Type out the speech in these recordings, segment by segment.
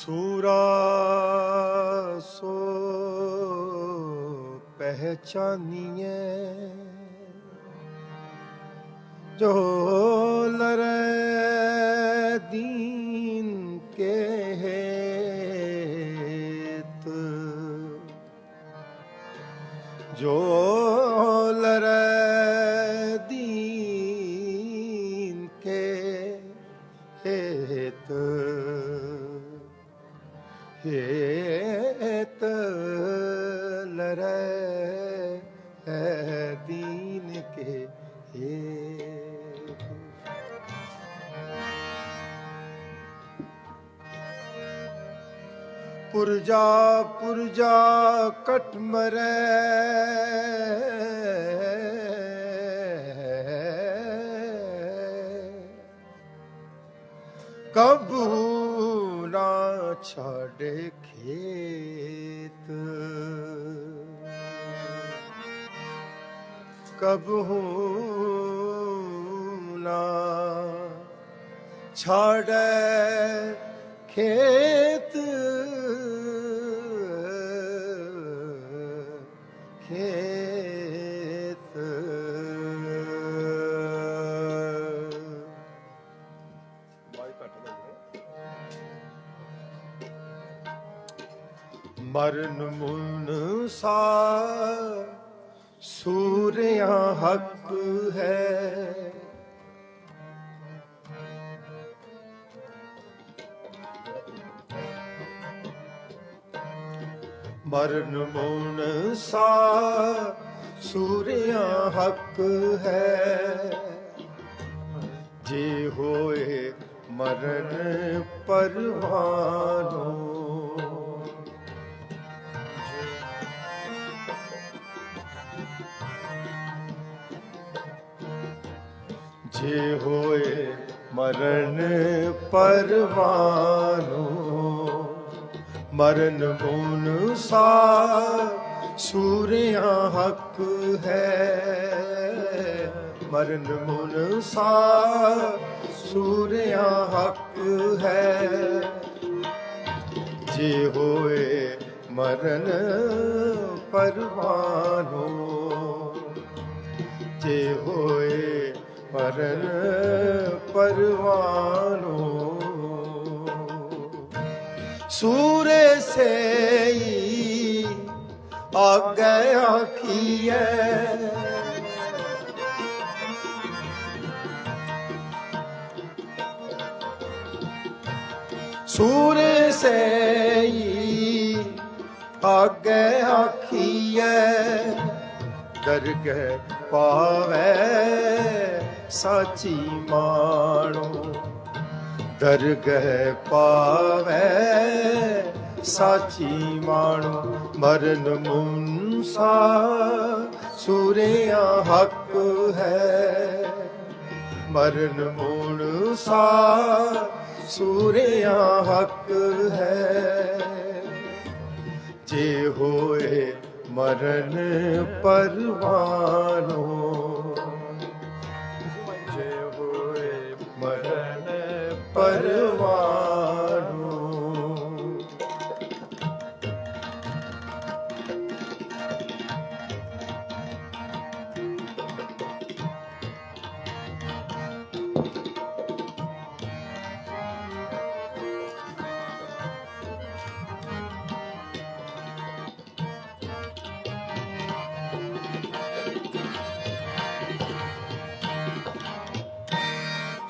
सूरा सो पहचानिए जो लरे दीन के हेत, जो लरे दीन के हेत, हेत लरे दीन के हेत। पुरजा पुरजा कट मरे कबू ना छाड़े खेत, कबहू ना छाड़े खेत, खेत। मरन मुन सा सूर्या हक है, मरन मुन सा सूर्या हक है, जे होए मरन परवानो, जे होए मरण परवानो। मरण मुन सा सूर्या हक है, मरण मुन सा सूर्या हक है, जे होए मरण परवानो, जे होए मरण परवानो। सूरे से आगे आखिए, सूरे से आगे आखिए, दरगह पावे साची मानो, दरगह पावे साची मानो। मरन मुनसा सूर्या हक है, मरन मुनसा सूर्या हक है, जे होए मरण परवानो, जे होए मरण परवानो।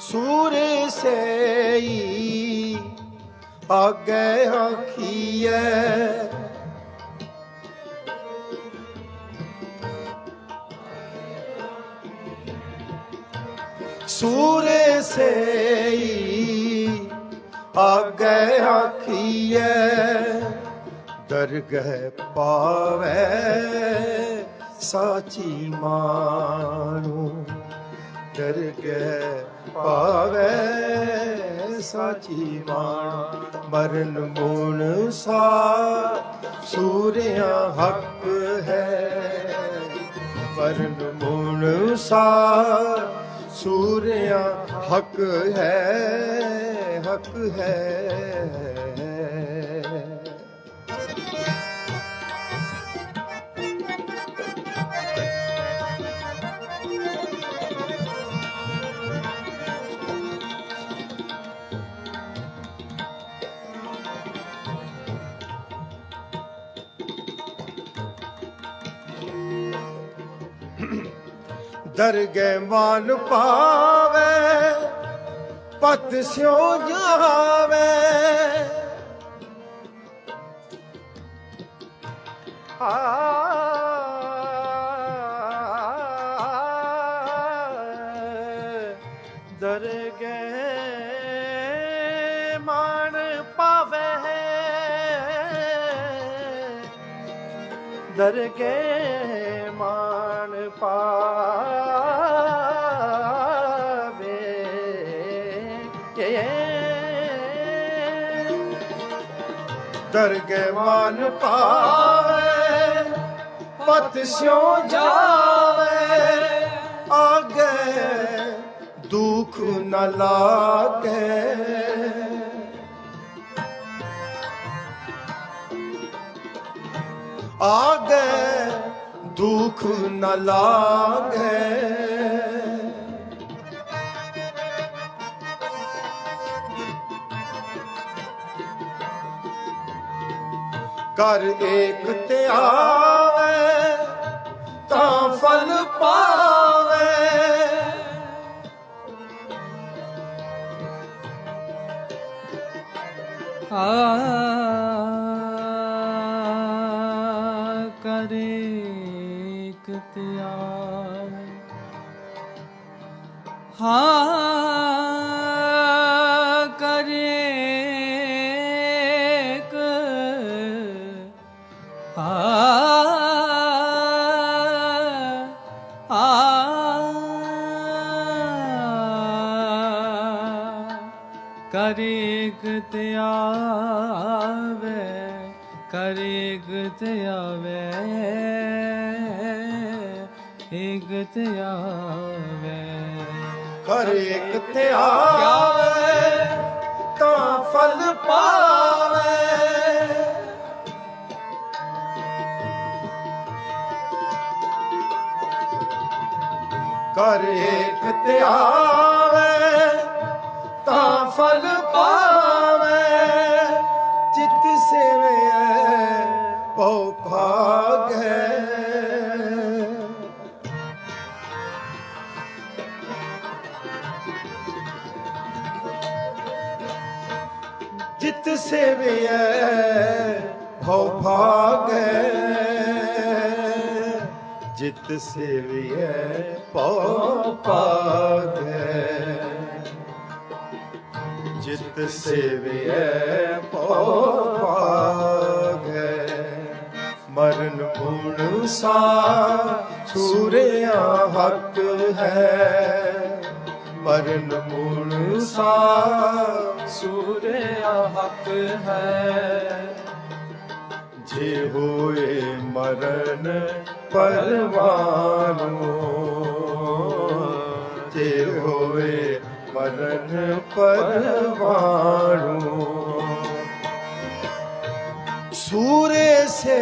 सूर्य से आगे आखिए, सूर्य से आगे आखिए, दरगह पावे साची मानो, दरगह पावे साची मान। मरन मुनसा सूर्या हक है, मरन मुनसा सूर्या हक है, हक है। दरगह मान पावे पत स्यो जावे दरगह मान पावे दरगह मान पावे दरगह मान पावे पत स्यो जावे आगे दुख न लागे आगे दुख न लागे कर एक ते आवे तां फल पावे करे त्याग करे करेग ते आवे करेग ते आवे एक ते आवे करेग ते आवे तां फल पावे करेग ते आवे तां फल पावे चित सेवे पौ भागे जित सेवे भौ भागे जित सेवे पौ भागे जित सेवे पौ भागे मरण गुण सा सूर्या हक है मरण गुण सा सूर्या हक है जे होए मरण परवानो जे होए मरण परवानो सूरे से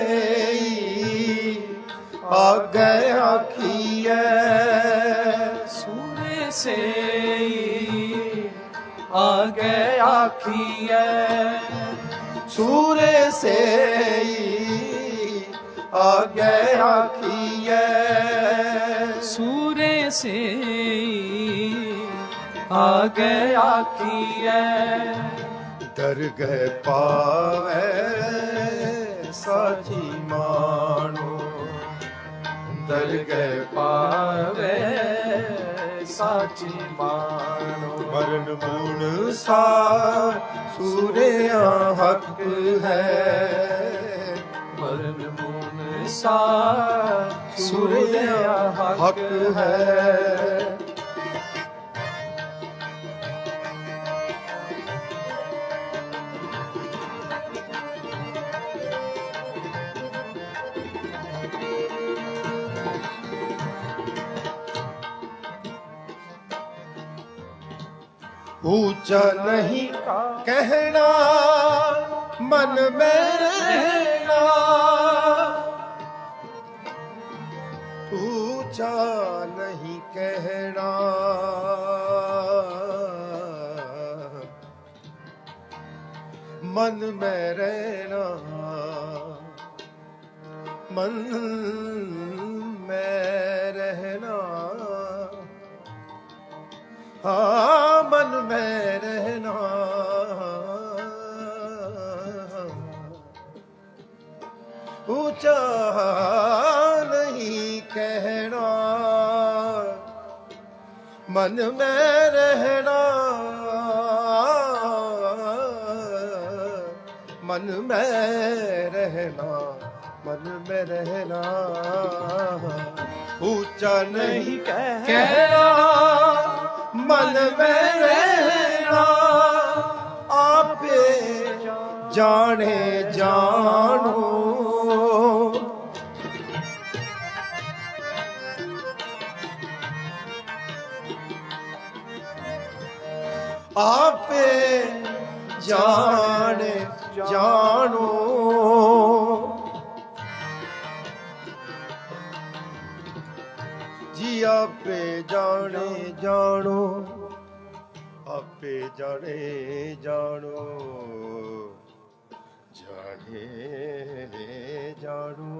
आगे आखिए सूर्य से आगे आखिए सूरे से आगे आखिए सूर्य से आगे आखिए दरगह पावे साची मानो दरगह पावे साची मानो मरण गुण सा सूर्या हक है मरण गुण सा सूर्या हक है ऊंचा नहीं कहना मन में रहना ऊंचा नहीं कहना मन में रहना मन में रहना हाँ मन में रहना, ऊंचा नहीं कहना, मन में रहना, मन में रहना, मन में रहना, ऊंचा नहीं कहना, मन में रहना, आपे जाने जानो, आपे जाने जानो, जी आपे जाने जानो, आपे जाने जानो, जाने जानो,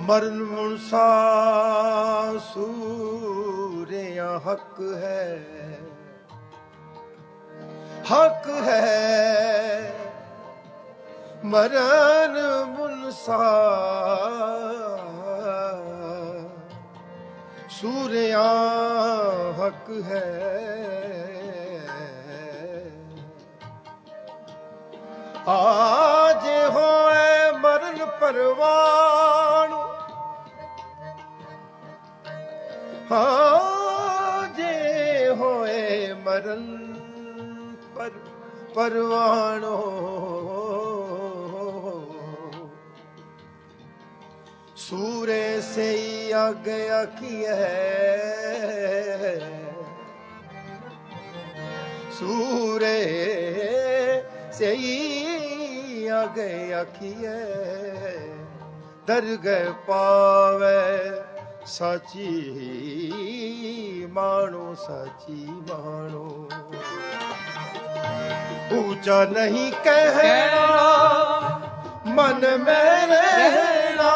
मरण मुनसा सूर्या हक है, हक है, मरण मुनसा सूर्या हक है, आज होए मरण परवान, आज होए मरण परवानो, सूरे से ही आ गया कि है, सूरे से ही आ गया कि है, दरगह पावे साची मानो, साची मानो, ऊंचा नहीं कहना, मन में रहना,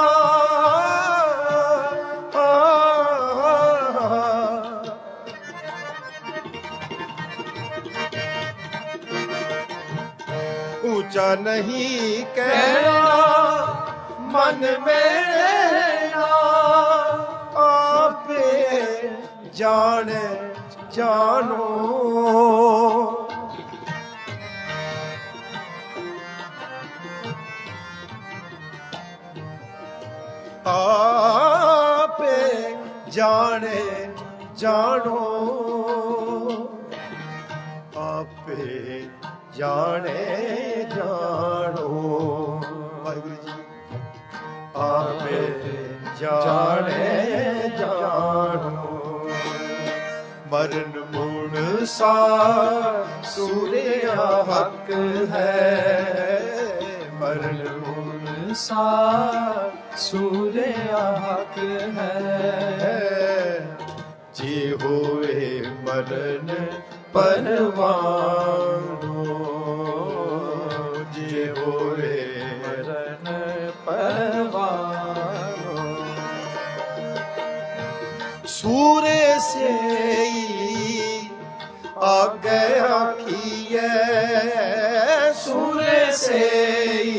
ऊंचा नहीं कहना, मन में रहना, आपे जाने जानो, आपे जाने जानो, आपे जाने जानो, वाहिगुरु जी, आपे जाने जानो, मरण मुण सा सूर्या हक है, मरण मुण सा सूर्या हक है, जे होए मरण परवानो, जे होए मरण परवानो, सूरे से ही आ गया किए, सूरे से ही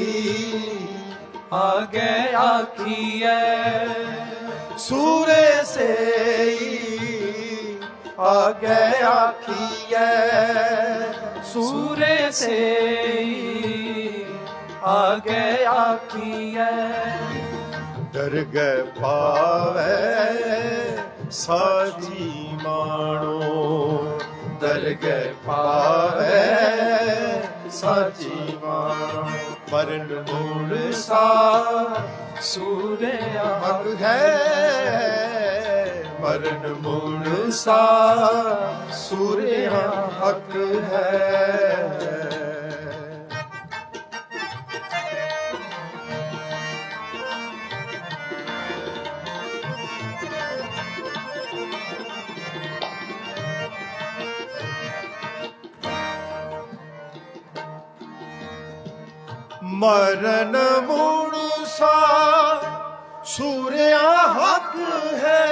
आगे आखिए, सूरे से ही आगे आखिए, सूरे से आगे आखिए, दरगह पावे साची मानो, दरगह पावे साची मानो, मरण मूल सा सूर्या हक है, मरण मूल सा सूर्य हक है, मरण मूल सा सूर्य हक है,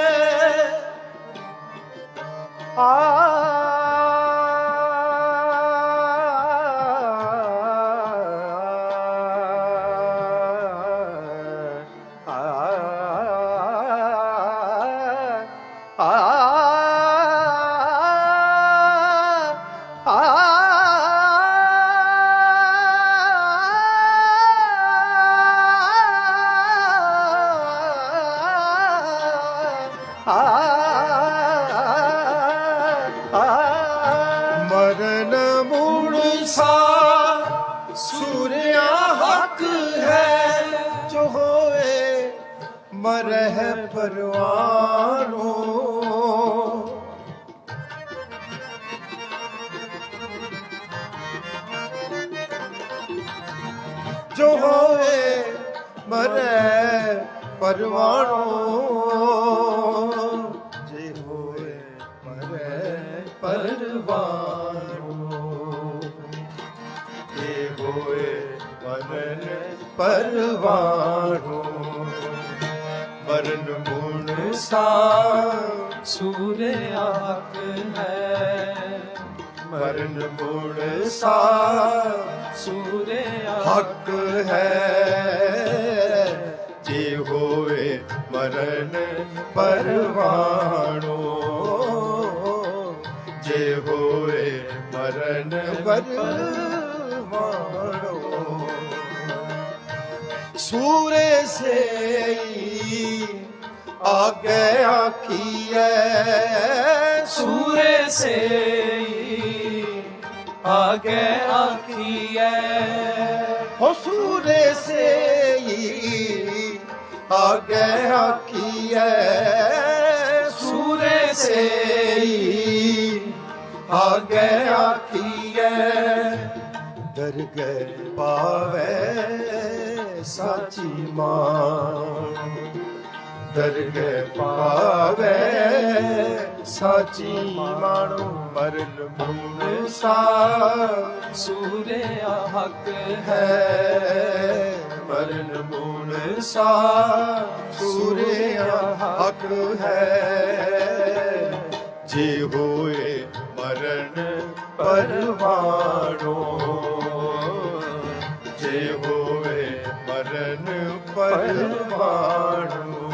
ਮਰਨ ਮੂੜਸਾ ਸੂਰਿਆ ਹੱਕ ਹੈ, ਜੋ ਹੋਏ ਮਰਹਿ ਪਰਵਾਨੋ। ਜੋ ਹੋਏ ਮਰਹਿ ਪਰਵਾਨੋ, ਜੇ ਹੋਏ ਮਰਹਿ ਪਰਵਾਨੋ, ਜੇ ਹੋਏ ਮਰਨ ਪਰਵਾਨੋ। ਮਰਨ ਮੂੜਸਾ ਸੂਰਿਆ ਹੱਕ ਹੈ, ਮਰਨ ਮੂੜਸਾ ਸੂਰਿਆ ਹੱਕ ਹੈ, ਜੇ ਹੋਏ ਮਰਨ ਪਰਵਾਨੋ, ਜੇ ਹੋਏ ਮਰਨ ਪਰਵਾਨੋ। ਸੂਰੇ ਸੇਈ ਆਗੇ ਆਖੀਐ, ਸੂਰੇ ਸੇਈ ਆਗੇ ਆਖੀਐ, ਹੋ ਸੂਰੇ ਸੇਈ ਆਗੇ ਆਖੀਐ, ਸੂਰੇ ਸੇਈ ਆਗੇ ਆਖੀਐ। ਦਰਗਹਿ ਪਾਵੇ ਸਾਚੀ ਮਾਂ, ਦਰਗਹਿ ਪਾਵੇ ਸਾਚੀ ਮਾਣੋ। ਮਰਨ ਮੂੜਸਾ ਸੂਰਿਆ ਹੱਕ ਹੈ, ਮਰਨ ਮੂੜਸਾ ਸੂਰਿਆ ਹੱਕ ਹੈ, ਜੇ ਹੋਏ ਮਰਨ ਪਰਵਾਨੋ, ਜੇ ਹੋਏ ਮਰਨ ਪਰਵਾਨੋ,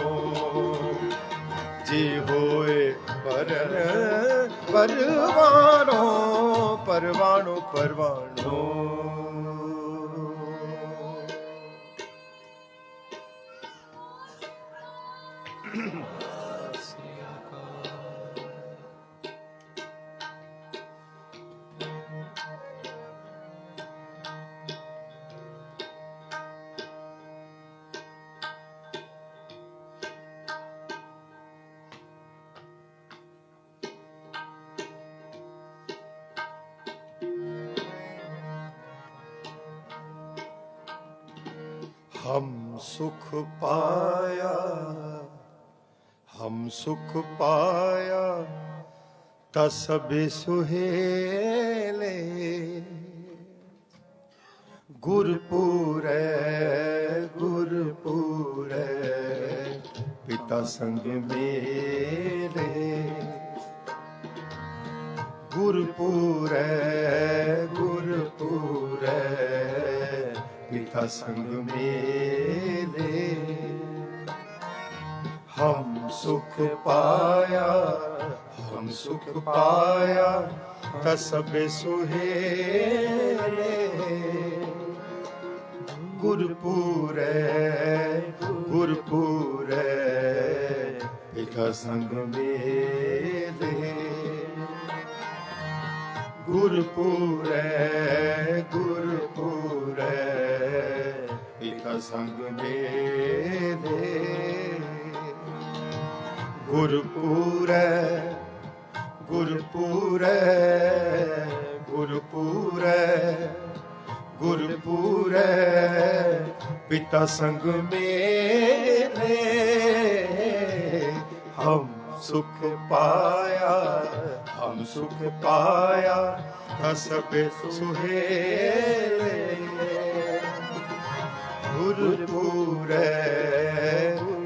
ਜੇ ਹੋਏ ਮਰਨ ਪਰਵਾਨੋ, ਪਰਵਾਨੋ ਪਰਵਾਨੋ। हम सुख पाया, हम सुख पाया, तसबे सुहेले। गुरपुरै गुरपुरै पिता संग मेरे, गुरपुरै गुरपुरै पिता संग मेरे। हम सुख पाया, हम सुख पाया, तसब सुहेले। गुरपुरै गुरपुरै पिता संग मेरे। गुरपुरै गुरपुरै पिता संग मेरे। गुरपुरै गुरपुरै गुरपुरै गुरपुरै पिता संग मेरे। हम सुख पाया, हम सुख पाया, तसब सुहेले। गुरपुरै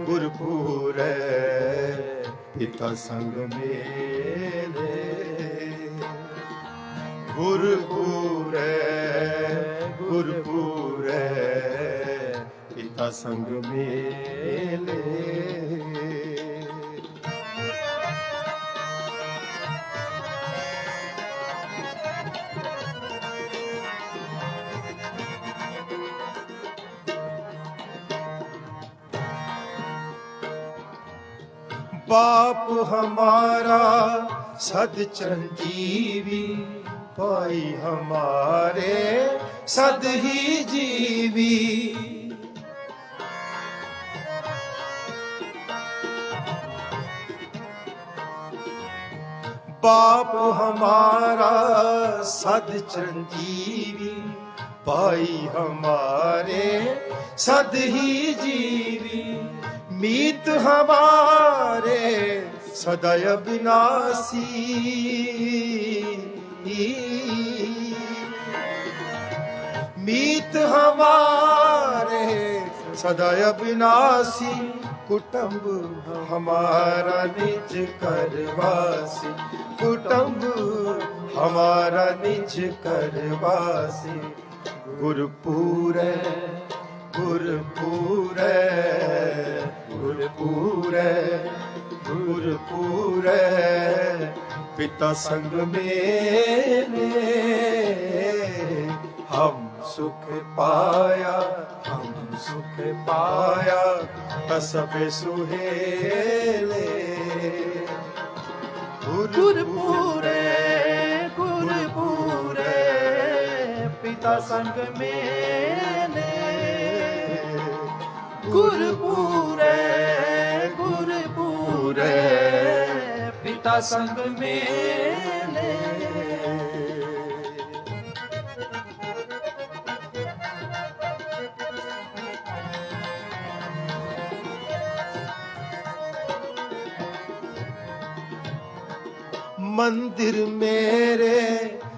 गुरपुरै पिता संग मेरे। गुरपुरै पिता संग मेले। बाप हमारा सद चिरंजीवी, भाई हमारे सद ही जीवी। बाप हमारा सद चिरंजीवी, भाई हमारे सद ही जीवी। मीत हमारे सदैव विनाशी, मीत हमारे सदैव विनाशी। कुटुंब हमारा निज करवासी, कुटुंब हमारा निज करवासी। गुरपुरै गुरपुरै गुरपुरै गुरपुरै पिता संग मेले। हम सुख पाया, हम सुख पाया, सब सुहेले। गुरपुरै गुरपुरै पिता संग मेले। गुरपुरै गुरपुरै पिता संग मेले। मंदिर मेरे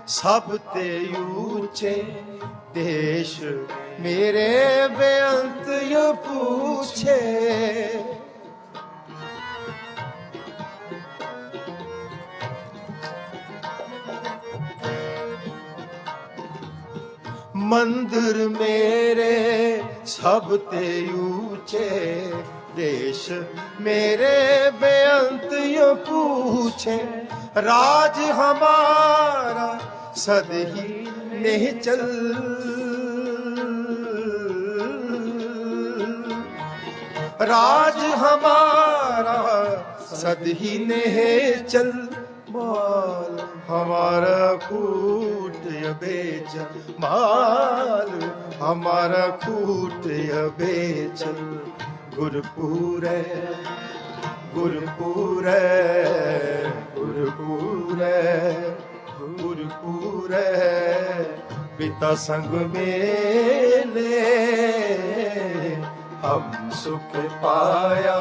सब ते ऊंचे, देश मेरे बेअंत यो पूछे। मंदिर मेरे सब ते ऊंचे, देश मेरे बेअंत यो पूछे। राज हमारा सद ही निश्चल, राज हमारा सद ही निश्चल। माल हमारा कूट बेचल, माल हमारा कूट बेचल। गुरपुरै गुरपुरै गुरपुरै गुरपुरै पिता संग मेले। हम सुख पाया,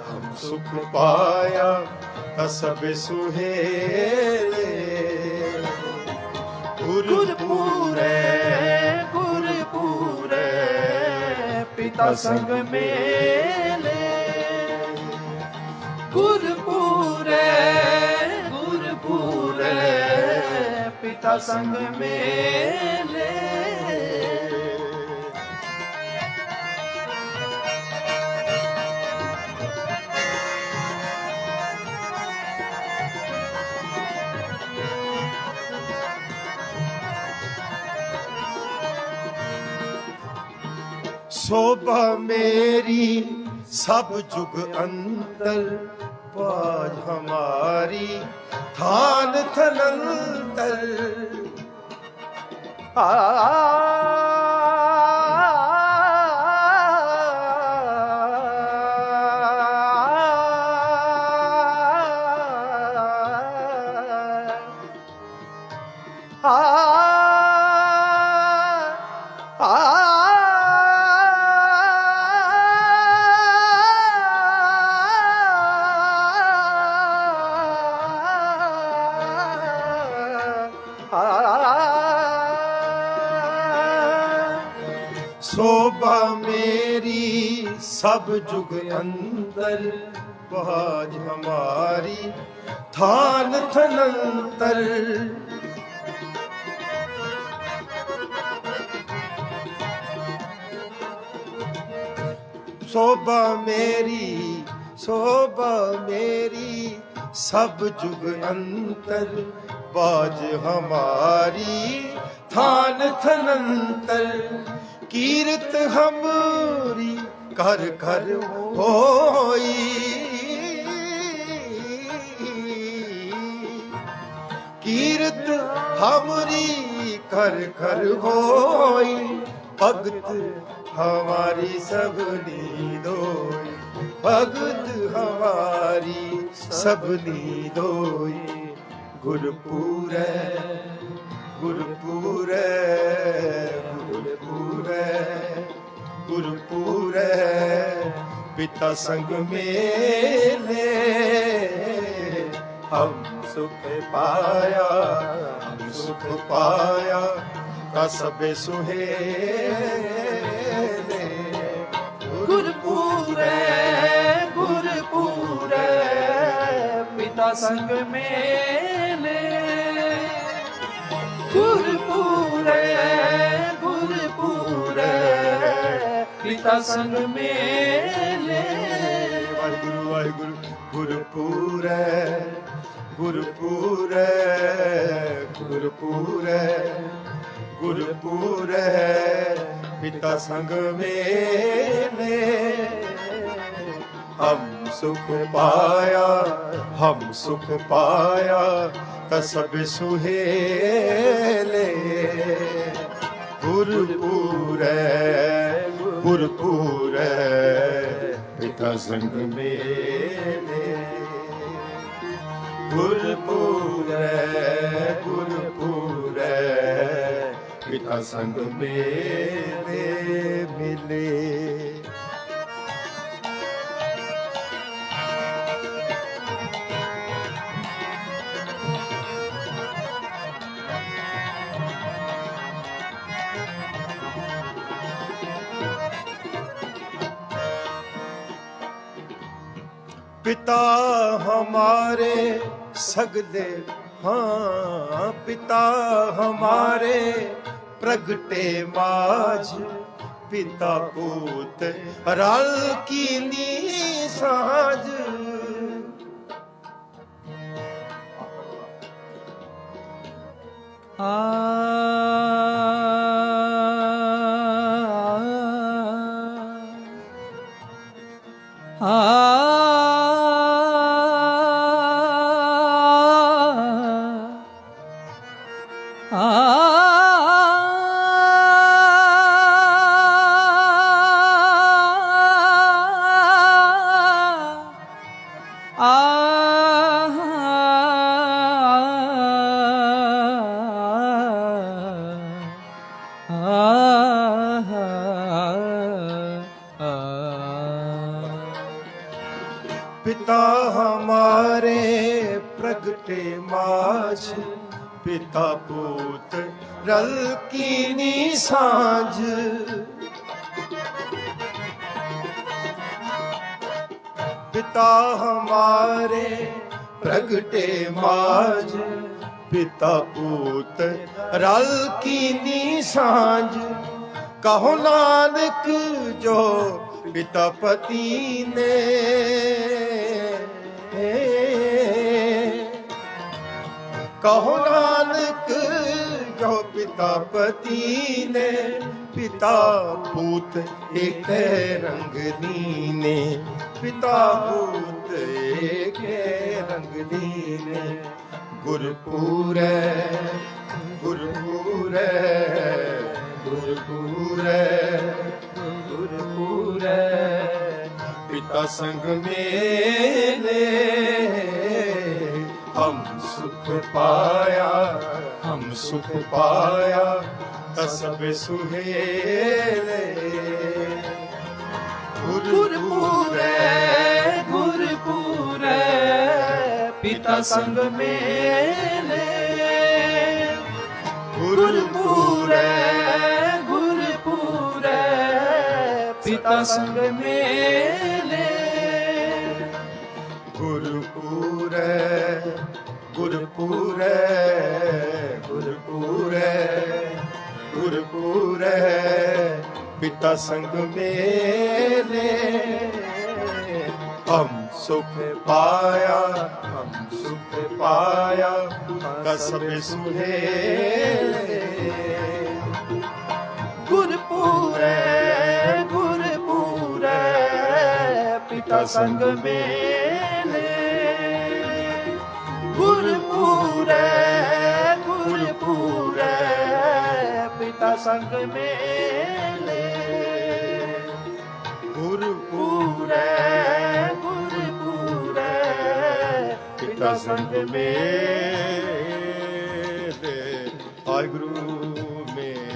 हम सुख पाया, सब सुहेले। गुरपुरै गुरपुरै पिता संग मेले। गुरपुरै गुरपुरै पिता संग मेले। शोभा मेरी सब जुग अंतर, बाज हमारी थान थनंतर। शोभा मेरी सब जुग अंदर, बाज हमारी थान थनंतर। शोभा मेरी सब जुग अंतर बाज हमारी थान थनंतर कीरत हमरी कर कर होई कीरत हमरी कर कर होई भगत हमारी सबनी दोई भगत हमारी सबनी दोई गुरपुरै गुरपुरै गुरपुरै गुरपुरै पिता संग मेले हम सुख पाया का सबे सुहेले गुरपुरै गुरपुरै पिता संग मेले गुरपुरै गुरपुरै पिता संग मेले वाहिगुरु वाहिगुरु गुरपुरै गुरपुरै गुरपुरै गुरपुरै पिता संग मेले हम सुख पाया कसब सुहेले गुरपुरै गुरपुरै पिता संग मेले गुरपुरै गुरपुरै पिता संग मेले मिले पिता हमारे सगले हाँ पिता हमारे प्रगटे माज पिता पूत रल कीनी साज पिता हमारे प्रगटे माज पिता पूत रल कीनी सांझ पिता हमारे प्रगटे माज पिता पूत रल कीनी सांझ कहो नानक जो पिता पति ने कहो नानक जो पिता पति ने पिता पूत एक रंग दीने पिता पूत एक रंग दीने गुरपुरै गुरपुरै गुरपुरै गुरपुरै पिता संग मेले हम सुख पाया कसब सुहेले गुरपुरै गुरपुरै पिता संग मेले गुरपुरै गुरपुरै पिता संग मेले गुरपुरै गुरपुरै गुरपुरै गुरपुरै पिता संग मेरे हम सुख पाया, हम सुख पाया कसब सुहेले। गुरपुरे गुरपुरे पिता संग मेले। गुरपुरे गुरपुरे पिता संग मेले। गुरपुरे गुरपुरे पिता संग मेले वाहिगुरु मेले।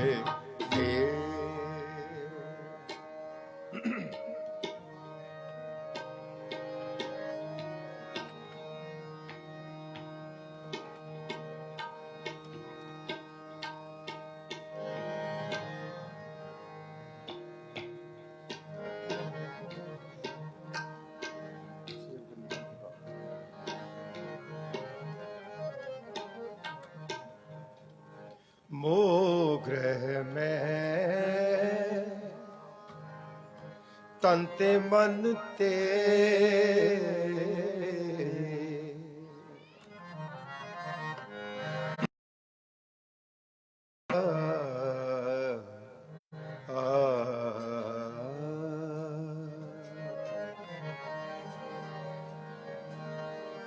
मोह ग्रह में तनते मन ते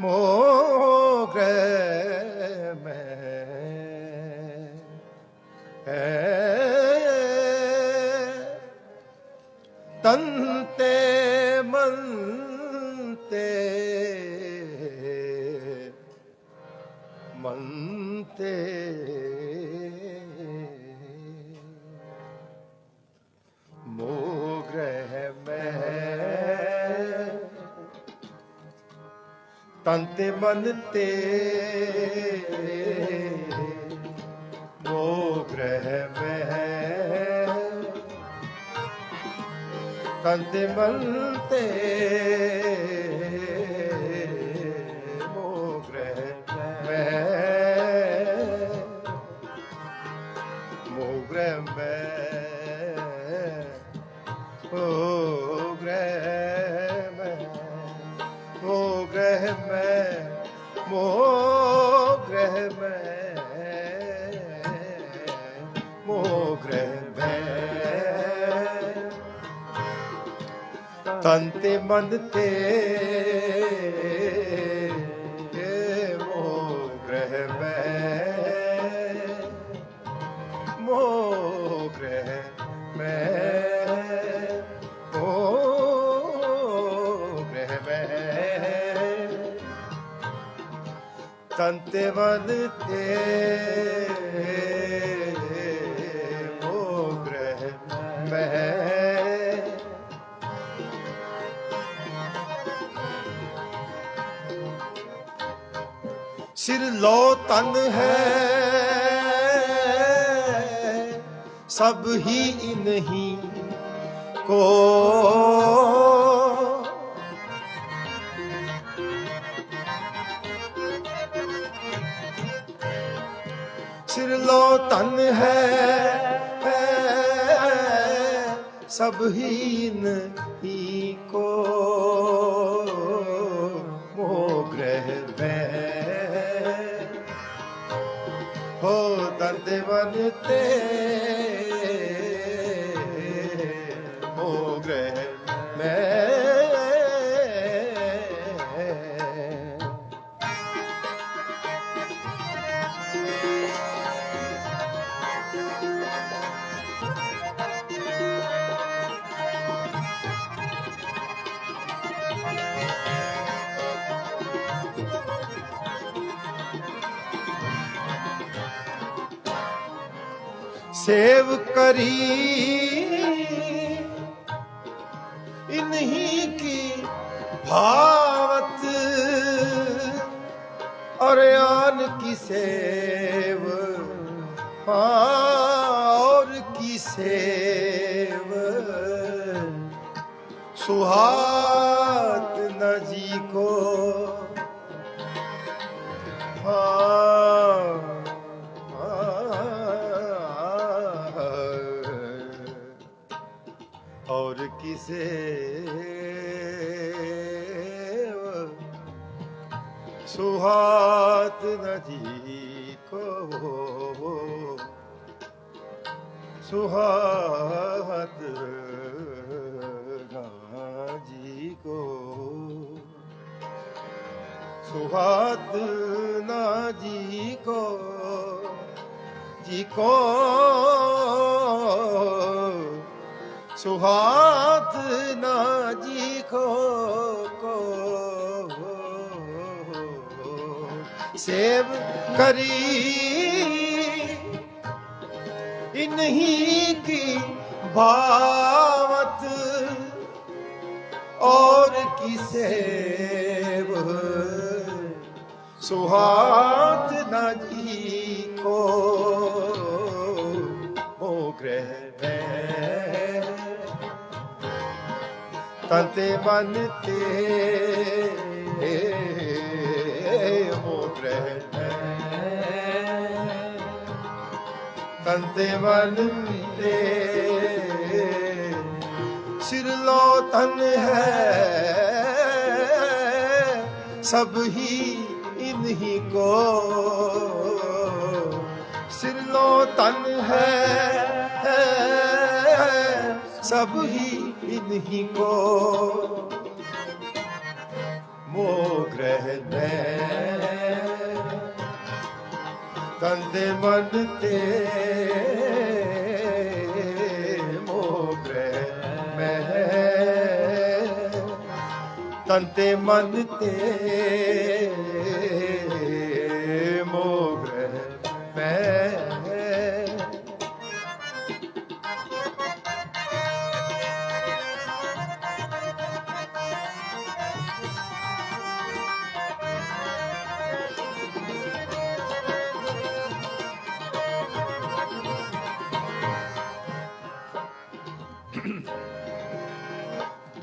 मोह ग्रह में तनते मनते मनते मोह ग्रह में तनते मनते मोह ग्रह में तनते मनते मोह ग्रह में मोह ग्रह में मोह ग्रह में मोह ग्रह में मोह ग्रह में मोह ग्रह में तनते मनते मोह ग्रह में मोह ग्रह में मोह ग्रह में तनते मनते मोह ग्रह में सिर लो तन है सब ही इन्हीं को सिर लो तन है सब ही इन्हीं को मोह ग्रह में हो तनते मनते मोह ग्रह में सेव करी इन्हीं की भावत और आन की सेव और की सेव सुहात न जी को और किसे सुहात न जी को, सुहात न जी को, सुहात न जी को, जी को सुहात ना जी को सेव करी इन्हीं की भावत और की सेव सुहात ना जी को मोग्रह तंते बनते मोग्रह तंते बनते सिरलो तन है सब ही इन्हीं को, सिरलो तन है सब ही इन्हीं को मोग्रह कंधे मनते मोग्रह तंते मनते मोग्रह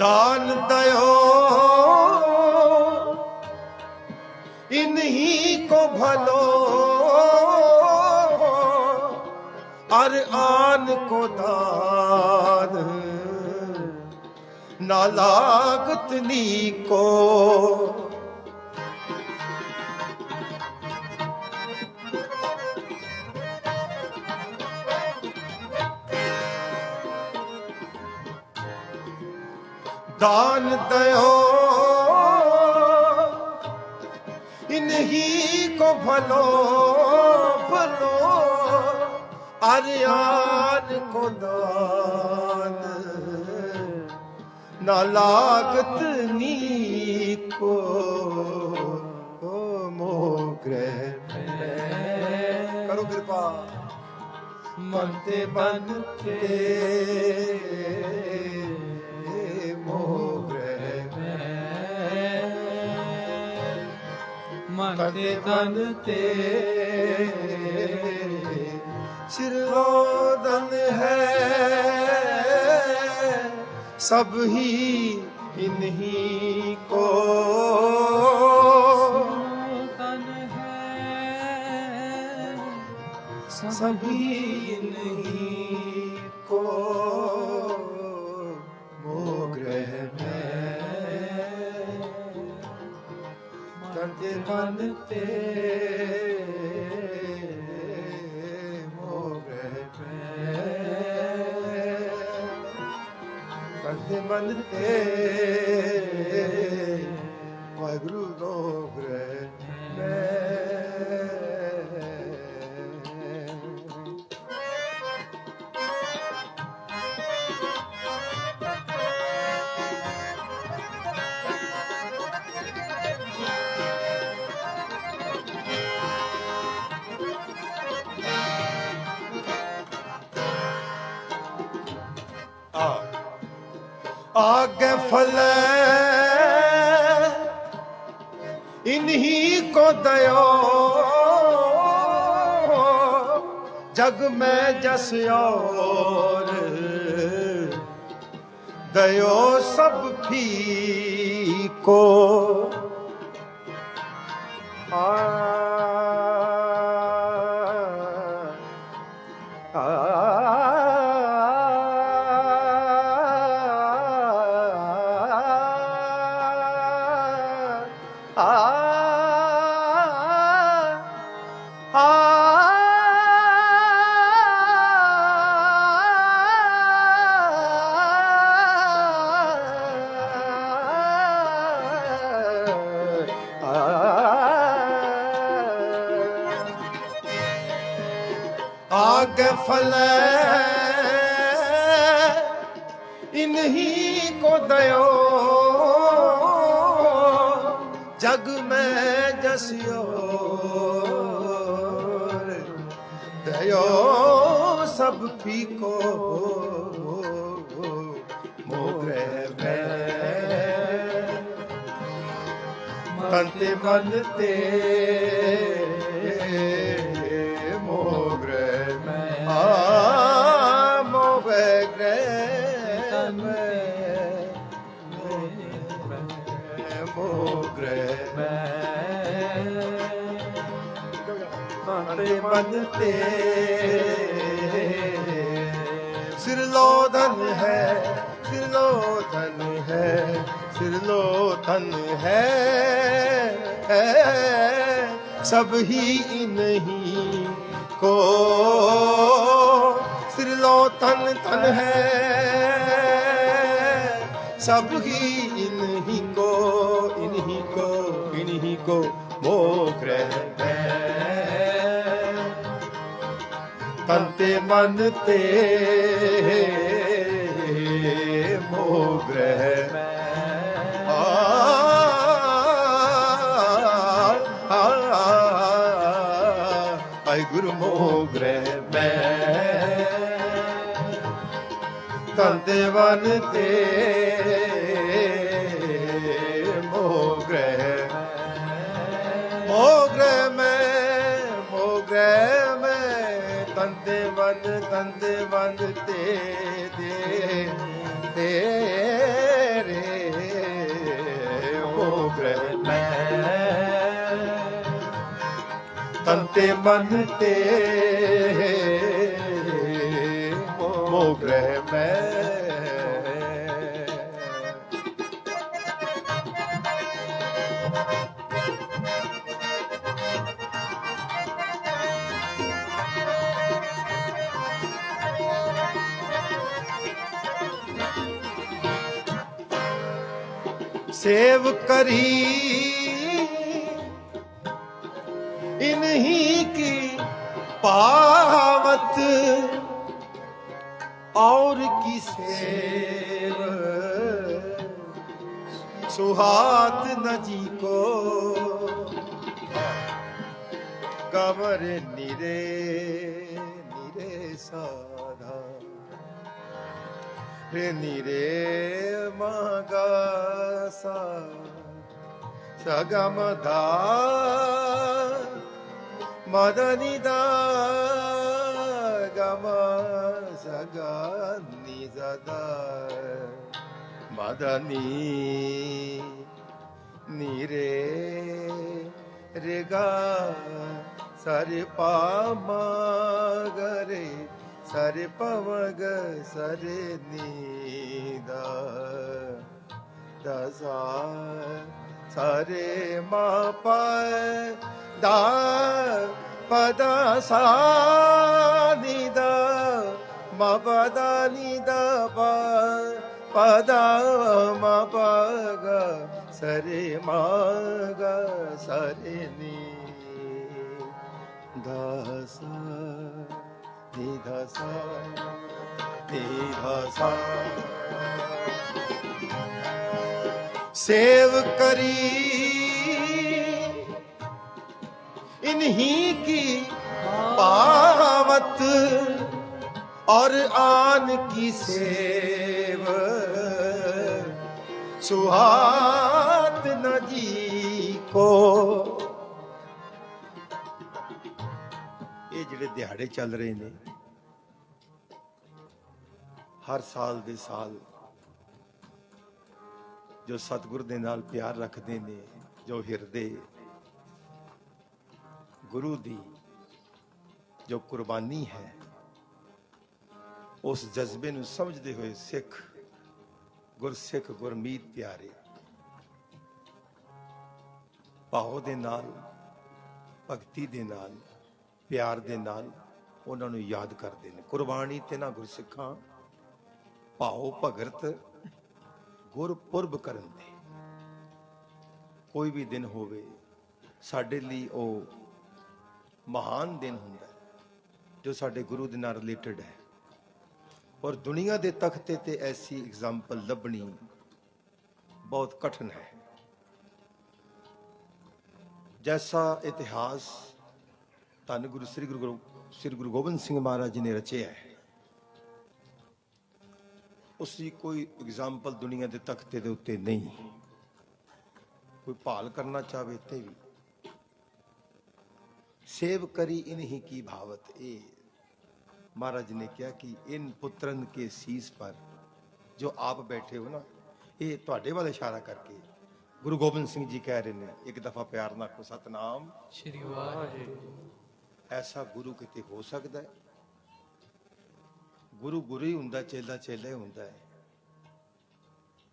दान दयो इन्हीं को भलो और आन को दान ना लागत नी को, दान दयो इन्हीं को भलो भलो आर्यान को दान ना लागत नी को मोग्रह करो कृपा मनते बनते मनते बनते सिरलोदन है सब ही इन्हीं को, तन है सभी इन्हीं को मोग्रह कंधे बनते मोग्रह कंधे बनते वाहिगुरु मोग्रह आगे फल इन्हीं को दयो जग में जस और दयो सब भी को, आगे फल इन्हीं को दयो जग में जसियो दयो सब फीको मोगरे में तनते मनते मोगरे में मोगरे में मोगरे तनते मनते सिरलोधन है सिरलोधन है सिरलोधन है सब ही इन्हीं को सिरलोधन तन है सब ही इन्हीं को इन्हीं को इन्हीं को मोग्रह तनते मनते मोग्रह आय गुरु मोग्रह में तनते मनते मोग्रह मोग्रह में मोग्रह में तनते मन दे तेरे मोग्रह में तनते मनते मोग्रह में सेव करी इन्हीं की पावत और की सेव सुहात न जी को कमर निरे निरे साधा रे निरे मगा सा सगमधा मदनिदा गम सगनि सदा मदनी निरे रेगा सरे पामगरे सरे पवग सरे नीदा दसा सरे मा दा पदा सा निदा मा पदा निदा पदा मा पग सरे मा ग सरे नी दसा निधसा निधसा सेव करी इन्हीं की पावत और आन की सेव सुहात न जी को ਇਹ ਜਿਹੜੇ ਦਿਹਾੜੇ ਚੱਲ ਰਹੇ ਨੇ ਹਰ ਸਾਲ ਦੇ ਸਾਲ ਜੋ ਸਤਿਗੁਰ ਦੇ ਨਾਲ ਪਿਆਰ ਰੱਖਦੇ ਨੇ ਜੋ ਹਿਰਦੇ ਗੁਰੂ ਦੀ ਜੋ ਕੁਰਬਾਨੀ ਹੈ ਉਸ ਜਜ਼ਬੇ ਨੂੰ ਸਮਝਦੇ ਹੋਏ ਸਿੱਖ ਗੁਰਸਿੱਖ ਗੁਰਮੀਤ ਪਿਆਰੇ ਭਾਵ ਦੇ ਨਾਲ ਭਗਤੀ ਦੇ ਨਾਲ ਪਿਆਰ ਦੇ ਨਾਲ ਉਹਨਾਂ ਨੂੰ ਯਾਦ ਕਰਦੇ ਨੇ ਕੁਰਬਾਨੀ ਤੇ ਨਾ ਗੁਰਸਿੱਖਾਂ ਭਾਉ ਭਗਤ ਗੁਰਪੁਰਬ ਕਰਨ ਦੇ ਕੋਈ ਵੀ ਦਿਨ ਹੋਵੇ ਸਾਡੇ ਲਈ ਉਹ ਮਹਾਨ ਦਿਨ ਹੁੰਦਾ ਜੋ ਸਾਡੇ ਗੁਰੂ ਦੇ ਨਾਲ ਰਿਲੇਟਡ ਹੈ। ਔਰ ਦੁਨੀਆ ਦੇ ਤਖਤੇ ਤੇ ਐਸੀ ਐਗਜ਼ਾਮਪਲ ਲੱਭਣੀ ਬਹੁਤ ਕਠਿਨ ਹੈ। ਜੈਸਾ ਇਤਿਹਾਸ ਧੰਨ ਗੁਰੂ ਸ੍ਰੀ ਗੁਰੂ ਗੋਬਿੰਦ ਸਿੰਘ ਮਹਾਰਾਜ ਜੀ ਨੇ ਰਚਿਆ ਹੈ, ਉਸ ਦੀ ਕੋਈ ਐਗਜ਼ਾਮਪਲ ਦੁਨੀਆ ਦੇ ਤਖਤੇ ਦੇ ਉੱਤੇ ਨਹੀਂ। ਕੋਈ ਭਾਲ ਕਰਨਾ ਚਾਹੇ ਤੇ ਵੀ सेव करी इन्हीं की भावत। ए महाराज ने क्या कि इन पुत्रन के शीस पर जो आप बैठे हो ना, ये ਤੁਹਾਡੇ वाले इशारा करके गुरु गोबिंद सिंह जी कह रहे हैं, एक दफा प्यार ना को सतनाम श्री वाहिगुरु। ऐसा गुरु किते हो सकता है? गुरु गुरु ही हुंदा, चेला चेला ही हुंदा है।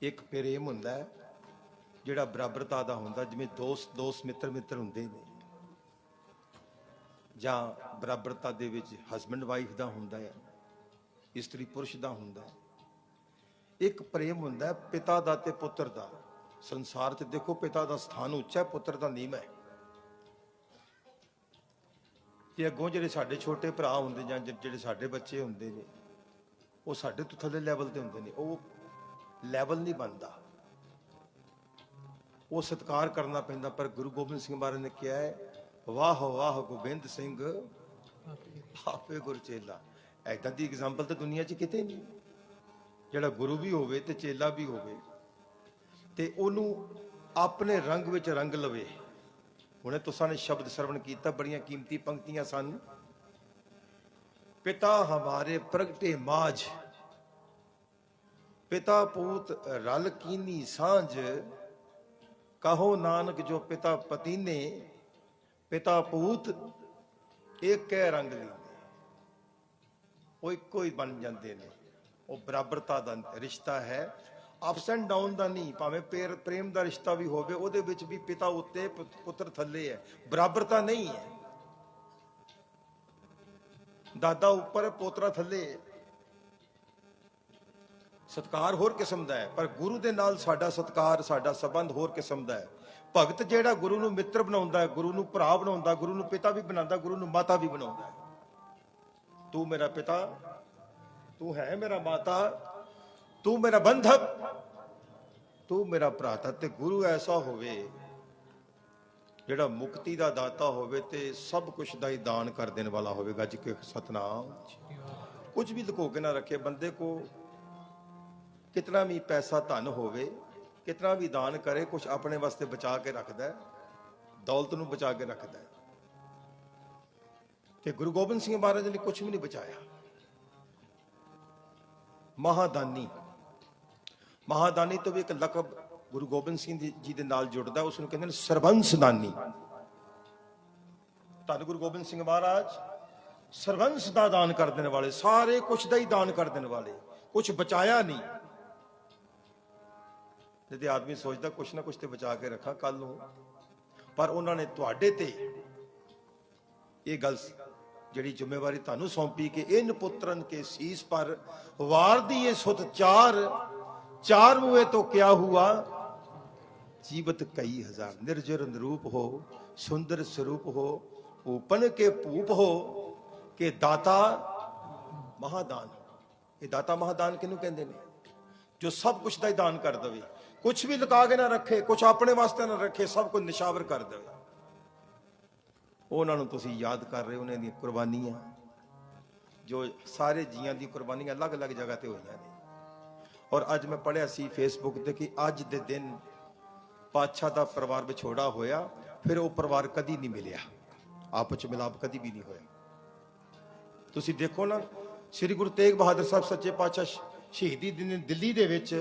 एक प्रेम हुंदा है ਜਿਹੜਾ ਬਰਾਬਰਤਾ ਦਾ ਹੁੰਦਾ, ਜਿਵੇਂ ਦੋਸਤ ਮਿੱਤਰ ਹੁੰਦੇ ਨੇ, ਜਾਂ ਬਰਾਬਰਤਾ ਦੇ ਵਿੱਚ ਹਸਬੈਂਡ ਵਾਈਫ ਦਾ ਹੁੰਦਾ ਹੈ, ਇਸਤਰੀ ਪੁਰਸ਼ ਦਾ ਹੁੰਦਾ ਹੈ। ਇੱਕ ਪ੍ਰੇਮ ਹੁੰਦਾ ਹੈ ਪਿਤਾ ਦਾ ਤੇ ਪੁੱਤਰ ਦਾ। ਸੰਸਾਰ 'ਚ ਦੇਖੋ, ਪਿਤਾ ਦਾ ਸਥਾਨ ਉੱਚਾ ਹੈ, ਪੁੱਤਰ ਦਾ ਨੀਵਾਂ ਹੈ। ਤੇ ਅੱਗੋਂ ਜਿਹੜੇ ਸਾਡੇ ਛੋਟੇ ਭਰਾ ਹੁੰਦੇ ਜਾਂ ਜਿਹੜੇ ਸਾਡੇ ਬੱਚੇ ਹੁੰਦੇ ਨੇ, ਉਹ ਸਾਡੇ ਤੋਂ ਥੱਲੇ ਲੈਵਲ ਤੇ ਹੁੰਦੇ ਨੇ, ਉਹ ਲੈਵਲ ਨਹੀਂ ਬਣਦਾ, ਉਹ ਸਤਿਕਾਰ ਕਰਨਾ ਪੈਂਦਾ। ਪਰ ਗੁਰੂ ਗੋਬਿੰਦ ਸਿੰਘ ਮਹਾਰਾਜ ਨੇ ਕਿਹਾ ਹੈ, ਵਾਹ ਵਾਹ ਗੋਬਿੰਦ ਸਿੰਘ ਆਪੇ ਗੁਰ ਚੇਲਾ। ਐਦਾਂ ਦੀ ਐਗਜ਼ਾਮਪਲ ਤਾਂ ਦੁਨੀਆ 'ਚ ਕਿਤੇ ਨਹੀਂ, ਜਿਹੜਾ ਗੁਰੂ ਵੀ ਹੋਵੇ ਤੇ ਚੇਲਾ ਵੀ ਹੋਵੇ ਤੇ ਉਹਨੂੰ ਆਪਣੇ ਰੰਗ ਵਿੱਚ ਰੰਗ ਲਵੇ। ਹੁਣੇ ਤੁਸਾਂ ਨੇ ਸ਼ਬਦ ਸਰਵਣ ਕੀਤਾ, ਬੜੀਆਂ ਕੀਮਤੀ ਪੰਕਤੀਆਂ ਸਨ। ਪਿਤਾ ਹਮਾਰੇ ਪ੍ਰਗਟੇ ਮਾਝ, ਪਿਤਾ ਪੂਤ ਰਲ ਕੀਨੀ ਸਾਂਝ, ਕਹੋ ਨਾਨਕ ਜੋ ਪਿਤਾ ਪਤੀ ਨੇ, ਪਿਤਾ ਪੂਤ ਇੱਕ ਰੰਗ ਲੀਨੇ। ਉਹ ਇੱਕੋ ਹੀ ਬਣ ਜਾਂਦੇ ਨੇ। ਉਹ ਬਰਾਬਰਤਾ ਦਾ ਰਿਸ਼ਤਾ ਹੈ, ਅਪਸ ਐਂਡ ਡਾਊਨ ਦਾ ਨਹੀਂ। ਭਾਵੇਂ ਪ੍ਰੇਮ ਦਾ ਰਿਸ਼ਤਾ ਵੀ ਹੋਵੇ, ਉਹਦੇ ਵਿੱਚ ਵੀ ਪਿਤਾ ਉੱਤੇ ਪੁੱਤਰ ਥੱਲੇ ਹੈ, ਬਰਾਬਰਤਾ ਨਹੀਂ ਹੈ। ਦਾਦਾ ਉੱਪਰ ਪੋਤਰਾ ਥੱਲੇ। ਸਤਕਾਰ ਹੋਰ ਕਿਸਮ ਦਾ ਹੈ, ਪਰ ਗੁਰੂ ਦੇ ਨਾਲ ਸਾਡਾ ਸਤਕਾਰ, ਸਾਡਾ ਸੰਬੰਧ ਹੋਰ ਕਿਸਮ ਦਾ ਹੈ। ਭਗਤ ਜਿਹੜਾ ਗੁਰੂ ਨੂੰ ਮਿੱਤਰ ਬਣਾਉਂਦਾ ਹੈ, ਗੁਰੂ ਨੂੰ ਭਰਾ ਬਣਾਉਂਦਾ, ਗੁਰੂ ਨੂੰ ਪਿਤਾ ਵੀ ਬਣਾਉਂਦਾ, ਗੁਰੂ ਨੂੰ ਮਾਤਾ ਵੀ ਬਣਾਉਂਦਾ। ਤੂੰ ਮੇਰਾ ਪਿਤਾ, ਤੂੰ ਹੈ ਮੇਰਾ ਮਾਤਾ, ਤੂੰ ਮੇਰਾ ਬੰਧਕ, ਤੂੰ ਮੇਰਾ ਭਰਾਤਾ। ਤੇ ਗੁਰੂ ਐਸਾ ਹੋਵੇ ਜਿਹੜਾ ਮੁਕਤੀ ਦਾ ਦਾਤਾ ਹੋਵੇ ਤੇ ਸਭ ਕੁਝ ਦਾ ਹੀ ਦਾਨ ਕਰ ਦੇਣ ਵਾਲਾ ਹੋਵੇ। ਗੱਜ ਕੇ ਸਤਨਾਮ। ਕੁਝ ਵੀ ਲੁਕੋ ਕੇ ਨਾ ਰੱਖੇ। ਬੰਦੇ ਕੋ कितना भी पैसा धन होवे, कितना भी दान करे, कुछ अपने वास्ते बचा के रखता है, दौलत नूं बचा के रखता है। ते गुरु गोबिंद सिंह महाराज ने कुछ भी नहीं बचाया। महादानी, महादानी तो भी एक लकब गुरु गोबिंद सिंह जी दे नाल जुड़दा, उसनूं कहंदे ने सरबंसदानी। धन गुरु गोबिंद सिंह महाराज सरबंस दा दान कर देने वाले, सारे कुछ दा ही दान कर देने वाले, कुछ बचाया नहीं। ਤੇ ਆਦਮੀ ਸੋਚਦਾ ਕੁਛ ਨਾ ਕੁਛ ਤੇ ਬਚਾ ਕੇ ਰੱਖਾਂ ਕੱਲ ਨੂੰ, ਪਰ ਉਹਨਾਂ ਨੇ ਤੁਹਾਡੇ ਤੇ ਇਹ ਗੱਲ ਜਿਹੜੀ ਜ਼ਿੰਮੇਵਾਰੀ ਤੁਹਾਨੂੰ ਸੌਂਪੀ ਕਿ ਇਨ ਪੁੱਤਰਨ ਕੇ ਸੀਸ ਪਰ ਵਾਰ ਦੀਏ ਸੁਤ ਚਾਰ ਮੂਏ ਤੋਂ ਕਿਆ ਹੁਆ, ਜੀਵਤ ਕਈ ਹਜ਼ਾਰ, ਨਿਰਜਰ ਨਿਰੂਪ ਹੋ, ਸੁੰਦਰ ਸਰੂਪ ਹੋ, ਊਪਨ ਕੇ ਭੂਪ ਹੋ, ਕਿ ਦਾਤਾ ਮਹਾਦਾਨ। ਇਹ ਦਾਤਾ ਮਹਾਦਾਨ ਕਿਹਨੂੰ ਕਹਿੰਦੇ ਨੇ? ਜੋ ਸਭ ਕੁਛ ਦਾ ਹੀ ਦਾਨ ਕਰ ਦੇਵੇ, ਕੁਛ ਵੀ ਲੁਕਾ ਕੇ ਨਾ ਰੱਖੇ, ਕੁਛ ਆਪਣੇ ਵਾਸਤੇ ਨਾ ਰੱਖੇ, ਸਭ ਕੁਝ ਨਿਸ਼ਾਵਰ ਕਰ ਦੇਵੇ। ਉਹਨਾਂ ਨੂੰ ਤੁਸੀਂ ਯਾਦ ਕਰ ਰਹੇ ਹੋ, ਉਹਨਾਂ ਦੀਆਂ ਕੁਰਬਾਨੀਆਂ, ਜੋ ਸਾਰੇ ਜੀਆਂ ਦੀ ਕੁਰਬਾਨੀਆਂ ਅਲੱਗ-ਅਲੱਗ ਜਗ੍ਹਾ ਤੇ ਹੋਈਆਂ ਨੇ। ਔਰ ਅੱਜ ਮੈਂ ਪੜ੍ਹਿਆ ਸੀ ਫੇਸਬੁੱਕ ਤੇ ਕਿ ਅੱਜ ਦੇ ਦਿਨ ਪਾਤਸ਼ਾਹ ਦਾ ਪਰਿਵਾਰ ਵਿਛੋੜਾ ਹੋਇਆ, ਫਿਰ ਉਹ ਪਰਿਵਾਰ ਕਦੀ ਨਹੀਂ ਮਿਲਿਆ, ਆਪਸ ਵਿੱਚ ਮਿਲਾਪ ਕਦੀ ਵੀ ਨਹੀਂ ਹੋਇਆ। ਤੁਸੀਂ ਦੇਖੋ ਨਾ, ਸ੍ਰੀ ਗੁਰੂ ਤੇਗ ਬਹਾਦਰ ਸਾਹਿਬ ਸੱਚੇ ਪਾਤਸ਼ਾਹ ਸ਼ਹੀਦੀ ਦਿਨ ਦਿੱਲੀ ਦੇ ਵਿੱਚ,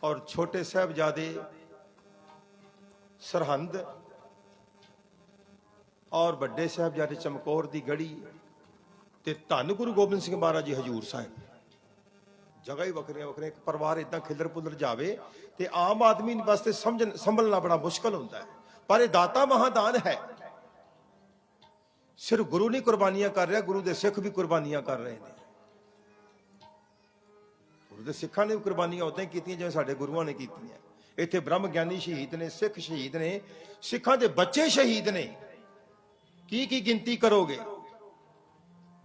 ਔਰ ਛੋਟੇ ਸਾਹਿਬਜ਼ਾਦੇ ਸਰਹੰਦ, ਔਰ ਵੱਡੇ ਸਾਹਿਬਜ਼ਾਦੇ ਚਮਕੌਰ ਦੀ ਗੜੀ, ਤੇ ਧੰਨ ਗੁਰੂ ਗੋਬਿੰਦ ਸਿੰਘ ਮਹਾਰਾਜ ਜੀ ਹਜੂਰ ਸਾਹਿਬ। ਜਗ੍ਹਾ ਹੀ ਵੱਖਰੀਆਂ ਵੱਖਰੀਆਂ। ਇੱਕ ਪਰਿਵਾਰ ਇਦਾਂ ਖਿਲਰ ਪੁਲਰ ਜਾਵੇ ਤੇ ਆਮ ਆਦਮੀ ਵਾਸਤੇ ਸੰਭਲਣਾ ਬੜਾ ਮੁਸ਼ਕਲ ਹੁੰਦਾ ਹੈ। ਪਰ ਇਹ ਦਾਤਾ ਮਹਾਦਾਨ ਹੈ। ਸਿਰਫ ਗੁਰੂ ਨਹੀਂ ਕੁਰਬਾਨੀਆਂ ਕਰ ਰਿਹਾ, ਗੁਰੂ ਦੇ ਸਿੱਖ ਵੀ ਕੁਰਬਾਨੀਆਂ ਕਰ ਰਹੇ ਨੇ। ਗੁਰੂ ਦੇ ਸਿੱਖਾਂ ਨੇ ਵੀ ਕੁਰਬਾਨੀਆਂ ਉਦਾਂ ਹੀ ਕੀਤੀਆਂ ਜਿਵੇਂ ਸਾਡੇ ਗੁਰੂਆਂ ਨੇ ਕੀਤੀਆਂ। ਇੱਥੇ ਬ੍ਰਹਮ ਗਿਆਨੀ ਸ਼ਹੀਦ ਨੇ, ਸਿੱਖ ਸ਼ਹੀਦ ਨੇ, ਸਿੱਖਾਂ ਦੇ ਬੱਚੇ ਸ਼ਹੀਦ ਨੇ। ਕੀ ਗਿਣਤੀ ਕਰੋਗੇ?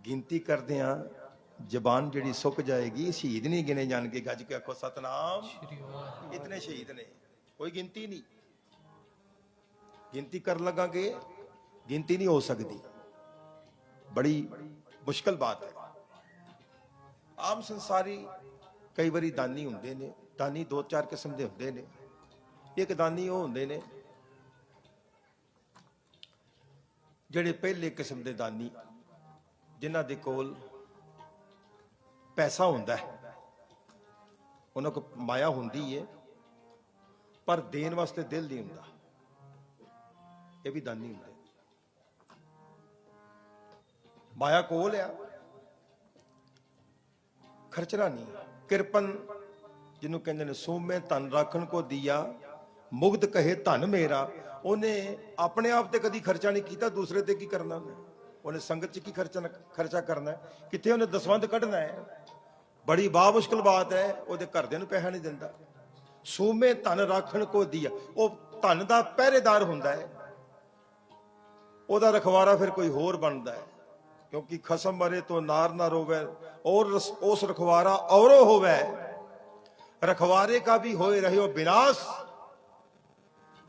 ਗਿਣਤੀ ਕਰਦਿਆਂ ਜ਼ਬਾਨ ਜਿਹੜੀ ਸੁੱਕ ਜਾਏਗੀ, ਸ਼ਹੀਦ ਨਹੀਂ ਗਿਣੇ ਜਾਣਗੇ। ਗੱਜ ਕੇ ਆਖੋ ਸਤਨਾਮ। ਇਤਨੇ ਸ਼ਹੀਦ ਨੇ, ਕੋਈ ਗਿਣਤੀ ਨਹੀਂ। ਗਿਣਤੀ ਕਰਨ ਲੱਗਾਂਗੇ, ਗਿਣਤੀ ਨਹੀਂ ਹੋ ਸਕਦੀ। ਬੜੀ ਮੁਸ਼ਕਲ ਬਾਤ ਹੈ। ਆਮ ਸੰਸਾਰੀ ਕਈ ਵਾਰੀ ਦਾਨੀ ਹੁੰਦੇ ਨੇ। ਦਾਨੀ ਦੋ ਚਾਰ ਕਿਸਮ ਦੇ ਹੁੰਦੇ ਨੇ। ਇੱਕ ਦਾਨੀ ਉਹ ਹੁੰਦੇ ਨੇ ਜਿਹੜੇ ਪਹਿਲੇ ਕਿਸਮ ਦੇ ਦਾਨੀ, ਜਿਨ੍ਹਾਂ ਦੇ ਕੋਲ ਪੈਸਾ ਹੁੰਦਾ ਹੈ, ਉਹਨਾਂ ਕੋਲ ਮਾਇਆ ਹੁੰਦੀ ਹੈ, ਪਰ ਦੇਣ ਵਾਸਤੇ ਦਿਲ ਨਹੀਂ ਹੁੰਦਾ। ਇਹ ਵੀ ਦਾਨੀ ਹੁੰਦੇ। ਮਾਇਆ ਕੋਲ ਆ, ਖਰਚਣਾ ਨਹੀਂ। ਕਿਰਪਨ ਜਿਹਨੂੰ ਕਹਿੰਦੇ ਨੇ, ਸੋਮੇ ਧਨ ਰੱਖਣ ਕੋ ਦੀਆ, ਮੁਗਧ ਕਹੇ ਧਨ ਮੇਰਾ। ਉਹਨੇ ਆਪਣੇ ਆਪ ਤੇ ਕਦੀ ਖਰਚਾ ਨਹੀਂ ਕੀਤਾ, ਦੂਸਰੇ ਤੇ ਕੀ ਕਰਨਾ ਉਹਨੇ ਸੰਗਤ ਚ ਕੀ ਖਰਚਾ ਕਰਨਾ? ਕਿੱਥੇ ਉਹਨੇ ਦਸਵੰਧ ਕੱਢਣਾ ਹੈ? ਬੜੀ ਮੁਸ਼ਕਿਲ ਬਾਤ ਹੈ। ਉਹਦੇ ਘਰਦਿਆਂ ਨੂੰ ਪੈਸਾ ਨਹੀਂ ਦਿੰਦਾ। ਸੋਮੇ ਧਨ ਰੱਖਣ ਕੋ ਦੀਆ, ਉਹ ਧਨ ਦਾ ਪਹਿਰੇਦਾਰ ਹੁੰਦਾ ਹੈ, ਉਹਦਾ ਰਖਵਾਰਾ ਫਿਰ ਕੋਈ ਹੋਰ ਬਣਦਾ ਹੈ। ਕਿਉਂਕਿ ਖਸਮ ਮਰੇ ਤੋਂ ਨਾਰ ਨਾ ਰੋਵੇ, और उस रखवारा औरो होवे, रखवारे का भी होए रहो विनाश,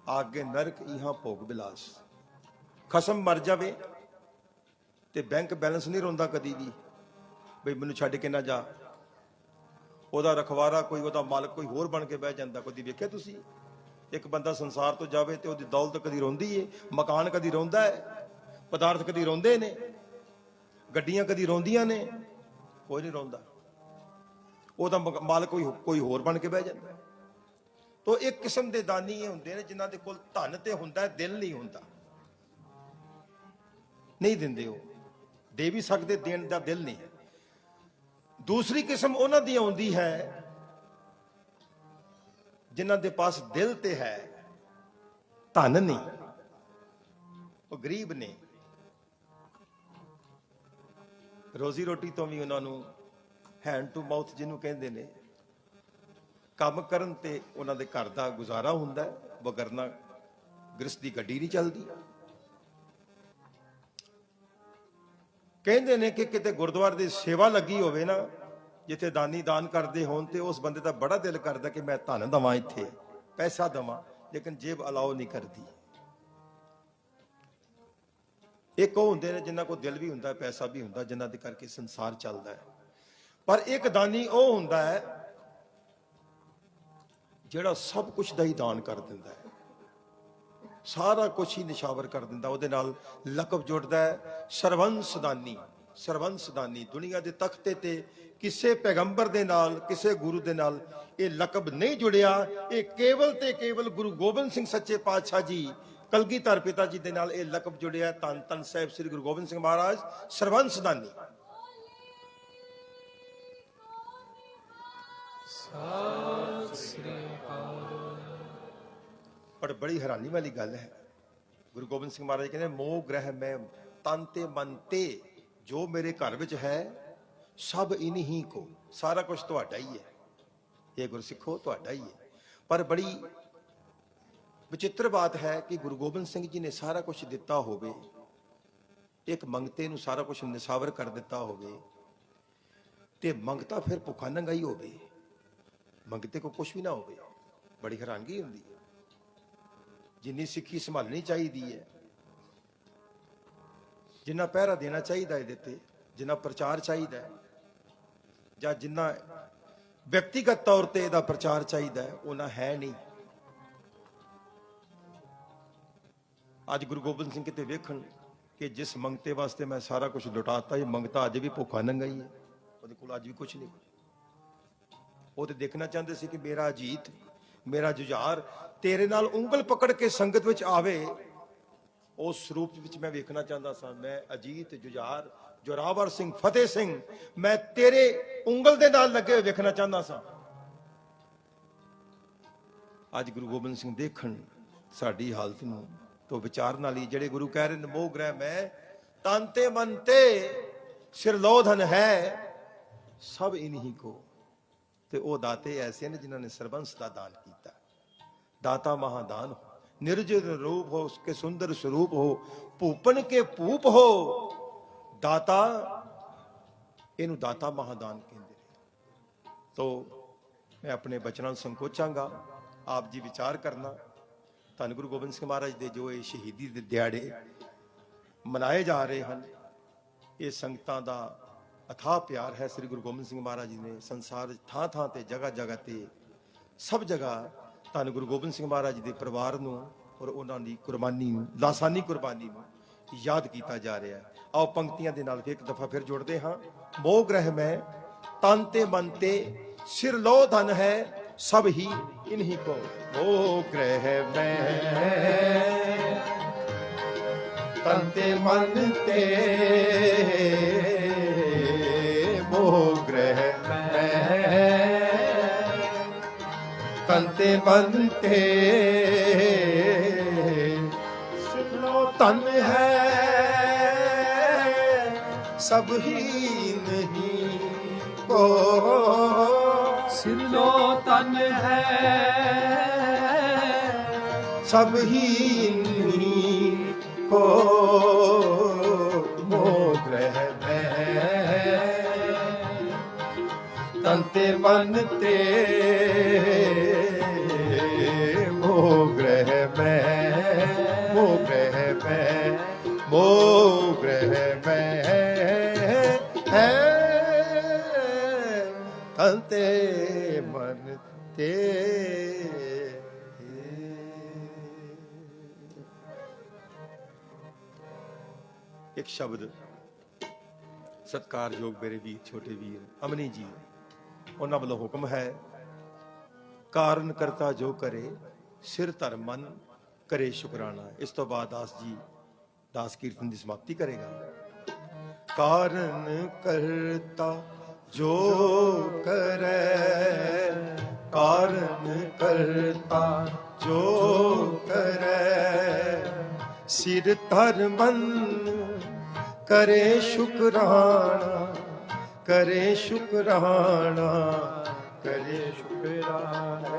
आगे नरक इहां भोग विलास। खसम मर जावे ते बैंक बैलेंस नहीं रोंदा कदी भी, बई मैनू छड्ड के ना जा। ਉਹਦਾ ਰਖਵਾਰਾ ਕੋਈ, ਉਹਦਾ ਮਾਲਕ ਕੋਈ ਹੋਰ ਬਣ ਕੇ ਬਹਿ ਜਾਂਦਾ। ਕਦੀ ਵੇਖਿਆ ਤੁਸੀਂ? ਇੱਕ ਬੰਦਾ ਸੰਸਾਰ ਤੋਂ ਜਾਵੇ ਤੇ ਉਹਦੀ ਦੌਲਤ ਕਦੀ ਰੋਂਦੀ ਏ, ਮਕਾਨ ਕਦੀ ਰੋਂਦਾ ਹੈ, ਪਦਾਰਥ ਕਦੀ ਰੋਂਦੇ ਨੇ, ਗੱਡੀਆਂ ਕਦੀ ਰੋਂਦੀਆਂ ਨੇ, ਕੋਈ ਨਹੀਂ ਰੋਂਦਾ। ਉਹਦਾ ਮਾਲਕ ਕੋਈ ਹੋਰ ਬਣ ਕੇ ਬਹਿ ਜਾਂਦਾ। ਤੋ ਇੱਕ ਕਿਸਮ ਦੇ ਦਾਨੀ ਇਹ ਹੁੰਦੇ ਨੇ ਜਿਨ੍ਹਾਂ ਦੇ ਕੋਲ ਧਨ ਤੇ ਹੁੰਦਾ, ਦਿਲ ਨਹੀਂ ਹੁੰਦਾ। ਨਹੀਂ ਦਿੰਦੇ, ਉਹ ਦੇ ਵੀ ਸਕਦੇ, ਦੇਣ ਦਾ ਦਿਲ ਨਹੀਂ ਹੈ। ਦੂਸਰੀ ਕਿਸਮ ਉਹਨਾਂ ਦੀ ਆਉਂਦੀ ਹੈ ਜਿਨ੍ਹਾਂ ਦੇ ਪਾਸ ਦਿਲ ਤੇ ਹੈ, ਧਨ ਨਹੀਂ, ਉਹ ਗਰੀਬ ਨੇ। ਰੋਜ਼ੀ ਰੋਟੀ ਤੋਂ ਵੀ ਉਹਨਾਂ ਨੂੰ ਹੈਂਡ ਟੂ ਮਾਊਥ ਜਿਹਨੂੰ ਕਹਿੰਦੇ ਨੇ, ਕੰਮ ਕਰਨ ਤੇ ਉਹਨਾਂ ਦੇ ਘਰ ਦਾ ਗੁਜ਼ਾਰਾ ਹੁੰਦਾ, ਬਗਰਨਾ ਗ੍ਰਸਤ ਦੀ ਗੱਡੀ ਨਹੀਂ ਚੱਲਦੀ। ਕਹਿੰਦੇ ਨੇ ਕਿ ਕਿਤੇ ਗੁਰਦੁਆਰੇ ਦੀ ਸੇਵਾ ਲੱਗੀ ਹੋਵੇ ਨਾ, ਜਿੱਥੇ ਦਾਨੀ ਦਾਨ ਕਰਦੇ ਹੋਣ, ਤੇ ਉਸ ਬੰਦੇ ਦਾ ਬੜਾ ਦਿਲ ਕਰਦਾ ਕਿ ਮੈਂ ਧਨ ਦੇਵਾਂ, ਇੱਥੇ ਪੈਸਾ ਦੇਵਾਂ, ਲੇਕਿਨ ਜੇਬ ਅਲਾਓ ਨਹੀਂ ਕਰਦੀ। ਇੱਕ ਉਹ ਹੁੰਦੇ ਨੇ ਜਿਨ੍ਹਾਂ ਕੋਲ ਦਿਲ ਵੀ ਹੁੰਦਾ, ਪੈਸਾ ਵੀ ਹੁੰਦਾ, ਜਿਨ੍ਹਾਂ ਦੇ ਕਰਕੇ ਸੰਸਾਰ ਚੱਲਦਾ ਹੈ। ਪਰ ਇੱਕ ਦਾਨੀ ਉਹ ਹੁੰਦਾ ਹੈ ਜਿਹੜਾ ਸਭ ਕੁਝ ਦਾ ਹੀ ਦਾਨ ਕਰ ਦਿੰਦਾ ਹੈ, ਸਾਰਾ ਕੁਝ ਹੀ ਨਿਸ਼ਾਵਰ ਕਰ ਦਿੰਦਾ। ਉਹਦੇ ਨਾਲ ਲਕਬ ਜੁੜਦਾ ਹੈ ਸਰਵੰਸ ਦਾਨੀ। ਸਰਵੰਸ ਦਾਨੀ ਦੁਨੀਆ ਦੇ ਤਖਤੇ ਤੇ ਕਿਸੇ ਪੈਗੰਬਰ ਦੇ ਨਾਲ, ਕਿਸੇ ਗੁਰੂ ਦੇ ਨਾਲ ਇਹ ਲਕਬ ਨਹੀਂ ਜੁੜਿਆ। ਇਹ ਕੇਵਲ ਤੇ ਕੇਵਲ ਗੁਰੂ ਗੋਬਿੰਦ ਸਿੰਘ ਸੱਚੇ ਪਾਤਸ਼ਾਹ ਜੀ, ਕਲਗੀਧਰ ਪਿਤਾ ਜੀ ਦੇ ਨਾਲ ਇਹ ਲਕਬ ਜੁੜਿਆ। ਧੰਨ ਧੰਨ ਸਾਹਿਬ ਸ੍ਰੀ ਗੁਰੂ ਗੋਬਿੰਦ ਸਿੰਘ ਮਹਾਰਾਜ ਸਰਵੰਸ ਦਾਨੀ। ਪਰ ਬੜੀ ਹੈਰਾਨੀ ਵਾਲੀ ਗੱਲ ਹੈ, ਗੁਰੂ ਗੋਬਿੰਦ ਸਿੰਘ ਮਹਾਰਾਜ ਕਹਿੰਦੇ, ਮੋਹ ਗ੍ਰਹਿ ਮੈਂ ਤਨ ਤੇ ਮਨ ਤੇ, ਜੋ ਮੇਰੇ ਘਰ ਵਿੱਚ ਹੈ ਸਭ ਇਨਹੀ ਕੋ, ਸਾਰਾ ਕੁਝ ਤੁਹਾਡਾ ਹੀ ਹੈ, ਇਹ ਗੁਰਸਿੱਖੋ ਤੁਹਾਡਾ ਹੀ ਹੈ। ਪਰ ਬੜੀ ਵਿਚਿੱਤਰ ਬਾਤ ਹੈ ਕਿ ਗੁਰੂ ਗੋਬਿੰਦ ਸਿੰਘ ਜੀ ਨੇ ਸਾਰਾ ਕੁਝ ਦਿੱਤਾ ਹੋਵੇ, ਇੱਕ ਮੰਗਤੇ ਨੂੰ ਸਾਰਾ ਕੁਝ ਨਿਸ਼ਾਵਰ ਕਰ ਦਿੱਤਾ ਹੋਵੇ, ਤੇ ਮੰਗਤਾ ਫਿਰ ਭੁੱਖਾ ਨੰਗਾ ਹੀ ਹੋਵੇ, ਮੰਗਤੇ ਕੋ ਕੁਝ ਵੀ ਨਾ ਹੋਵੇ। ਬੜੀ ਹੈਰਾਨਗੀ ਹੁੰਦੀ ਹੈ। ਜਿੰਨੀ ਸਿੱਖੀ ਸੰਭਾਲਣੀ ਚਾਹੀਦੀ ਹੈ, ਜਿੰਨਾ ਪਹਿਰਾ ਦੇਣਾ ਚਾਹੀਦਾ ਇਹਦੇ ਤੇ, ਜਿੰਨਾ ਪ੍ਰਚਾਰ ਚਾਹੀਦਾ ਹੈ, ਜਾਂ ਜਿੰਨਾ ਵਿਅਕਤੀਗਤ ਤੌਰ ਤੇ ਇਹਦਾ ਪ੍ਰਚਾਰ ਚਾਹੀਦਾ ਹੈ, ਉਹਨਾਂ ਹੈ ਨਹੀਂ। ਅੱਜ ਗੁਰੂ ਗੋਬਿੰਦ ਸਿੰਘ ਕਿਤੇ ਵੇਖਣ ਕਿ ਜਿਸ ਮੰਗਤੇ ਵਾਸਤੇ ਮੈਂ ਸਾਰਾ ਕੁਝ ਲੁਟਾਤਾ, ਇਹ ਮੰਗਤਾ ਅੱਜ ਵੀ ਭੁੱਖਾ ਨੰਗਾ ਹੀ ਹੈ, ਉਹਦੇ ਕੋਲ ਅੱਜ ਵੀ ਕੁਝ ਨਹੀਂ। ਉਹ ਤੇ ਦੇਖਣਾ ਚਾਹੁੰਦੇ ਸੀ ਕਿ ਮੇਰਾ ਅਜੀਤ, ਮੇਰਾ ਜੁਝਾਰ ਤੇਰੇ ਨਾਲ ਉਂਗਲ ਪਕੜ ਕੇ ਸੰਗਤ ਵਿੱਚ ਆਵੇ। ਉਸ ਰੂਪ ਵਿੱਚ ਮੈਂ ਵੇਖਣਾ ਚਾਹੁੰਦਾ ਸਾਂ। ਮੈਂ ਅਜੀਤ, ਜੁਝਾਰ, ਜੋਰਾਵਰ ਸਿੰਘ, ਫਤਿਹ ਸਿੰਘ, ਮੈਂ ਤੇਰੇ ਉਂਗਲ ਦੇ ਨਾਲ ਲੱਗੇ ਹੋਏ ਵੇਖਣਾ ਚਾਹੁੰਦਾ ਸਾਂ। ਅੱਜ ਗੁਰੂ ਗੋਬਿੰਦ ਸਿੰਘ ਦੇਖਣ ਸਾਡੀ ਹਾਲਤ ਨੂੰ, ਤੋਂ ਵਿਚਾਰ ਨਾਲ ਹੀ, ਜਿਹੜੇ ਗੁਰੂ ਕਹਿ ਰਹੇ ਨੇ, ਮੋਹ ਗ੍ਰਹਿ ਮੈਂ ਤਨ ਤੇ ਮਨ ਤੇ, ਸਿਰ ਲੋਧਨ ਹੈ ਸਭ ਇਨਹੀ ਕੋ। ਤੇ ਉਹ ਦਾਤੇ ਐਸੇ ਨੇ ਜਿਨ੍ਹਾਂ ਨੇ ਸਰਬੰਸ ਦਾ ਦਾਨ ਕੀਤਾ। ਦਾਤਾ ਮਹਾਦਾਨ निर्जर रूप हो, उसके सुंदर स्वरूप हो, भूपन के भूप हो, दाता, इनू दाता महादान कहते। तो मैं अपने बचनों ਨੂੰ ਸੰਕੋਚਾਂਗਾ, ਆਪ ਜੀ ਵਿਚਾਰ ਕਰਨਾ। ਧੰਨ ਗੁਰੂ ਗੋਬਿੰਦ ਸਿੰਘ ਮਹਾਰਾਜ ਦੇ ਜੋ ਇਹ ਸ਼ਹੀਦੀ ਦੇ ਦਿਹਾੜੇ ਮਨਾਏ ਜਾ ਰਹੇ ਹਨ, ਇਹ ਸੰਗਤਾਂ ਦਾ ਅਥਾਹ ਪਿਆਰ ਹੈ। ਸ੍ਰੀ ਗੁਰੂ ਗੋਬਿੰਦ ਸਿੰਘ ਮਹਾਰਾਜ ਜੀ ਨੇ ਸੰਸਾਰ ਥਾਂ ਥਾਂ ਤੇ, ਜਗ੍ਹਾ ਜਗ੍ਹਾ ਤੇ, ਸਭ ਜਗ੍ਹਾ ਧੰਨ ਗੁਰੂ ਗੋਬਿੰਦ ਸਿੰਘ ਮਹਾਰਾਜ ਜੀ ਦੇ ਪਰਿਵਾਰ ਨੂੰ ਔਰ ਉਹਨਾਂ ਦੀ ਕੁਰਬਾਨੀ ਨੂੰ, ਲਾਸਾਨੀ ਕੁਰਬਾਨੀ ਨੂੰ ਯਾਦ ਕੀਤਾ ਜਾ ਰਿਹਾ ਹੈ। ਆਓ ਪੰਕਤੀਆਂ ਦੇ ਨਾਲ ਇੱਕ ਦਫਾ ਫਿਰ ਜੁੜਦੇ ਹਾਂ। ਮੋਹ ਗ੍ਰਹਿ ਮੈਂ ਤਨ ਤੇ ਮਨ ਤੇ ਸਿਰ ਲੋ ਧਨ ਹੈ ਸਭ ਹੀ ਇਨਹੀ ਕੋ। ਮੋਹ ਗ੍ਰਹਿ ਮੈਂ ਤਨ ਤੇ ਮਨ ਤੇ, ਮੋਹ ਗ੍ਰਹਿ ਮੈਂ ਤਨ ਤੇ ਮਨ ਤੇ ਸਿਰ ਲੋ ਧਨ ਹੈ सब ही नहीं को। सिर लो तन है सब ही नहीं को। मोह ग्रह में तन ते मन ते, मोह ग्रह में, मोह ग्रह में, मोह ग्रह में है तन ते मन ते। एक शब्द सत्कारयोग मेरे वीर, छोटे वीर अमनी जी, उन्होंने वालों हुक्म है, कारण करता जो करे सिर धर मन करे शुकराना। इस तो बाद दास जी दास कीर्तन की समाप्ति करेगा। कारण करता जो करे, कारण करता जो करे सिर धर मन करे शुकराना, करे शुकराना, करे शुकराना।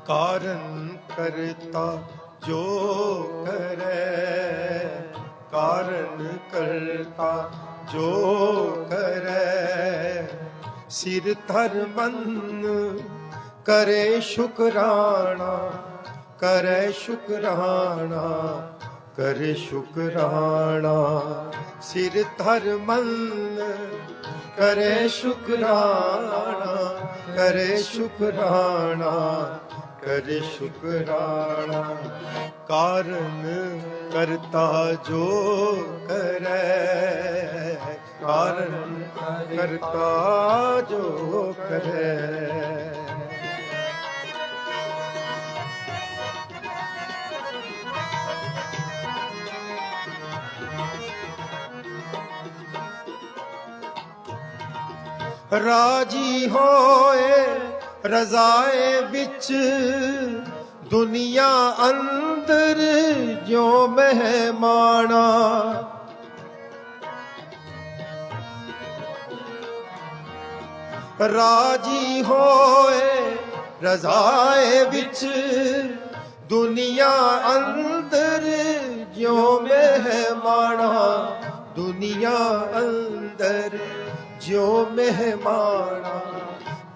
कारण करता जो करे, कारण करता जो करे सिर धर मन करे शुकराना, करे शुकराना, करे शुकराना। सिर धर मन करे शुकराना, करे शुकराना, करे शुकराना। कारण करता जो करे, कारण करता जो करे। राजी होए रजाए बिच दुनिया अंदर जो मेहमाना। राजी होए रजाए बिच दुनिया अंदर जो मेहमाना, दुनिया अंदर जो मेहमाना,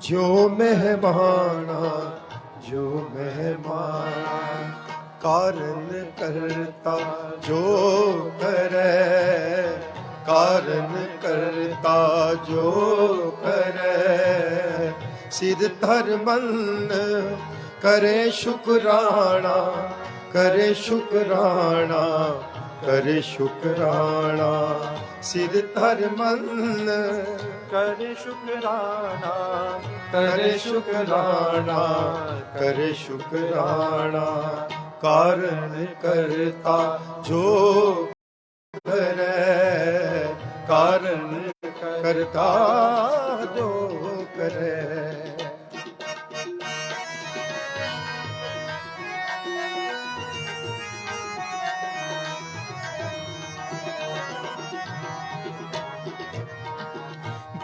जो मेहमाना, जो मेहमाना। कारण करता जो करे, कारण करता जो करे सिर धर मन करे शुकराना, करे शुकराना, करे शुकराना। सिर धर मन करे शुकराना, करे शुकराना, करे शुकराना। कारण करता जो करे, कारण करता जो करे।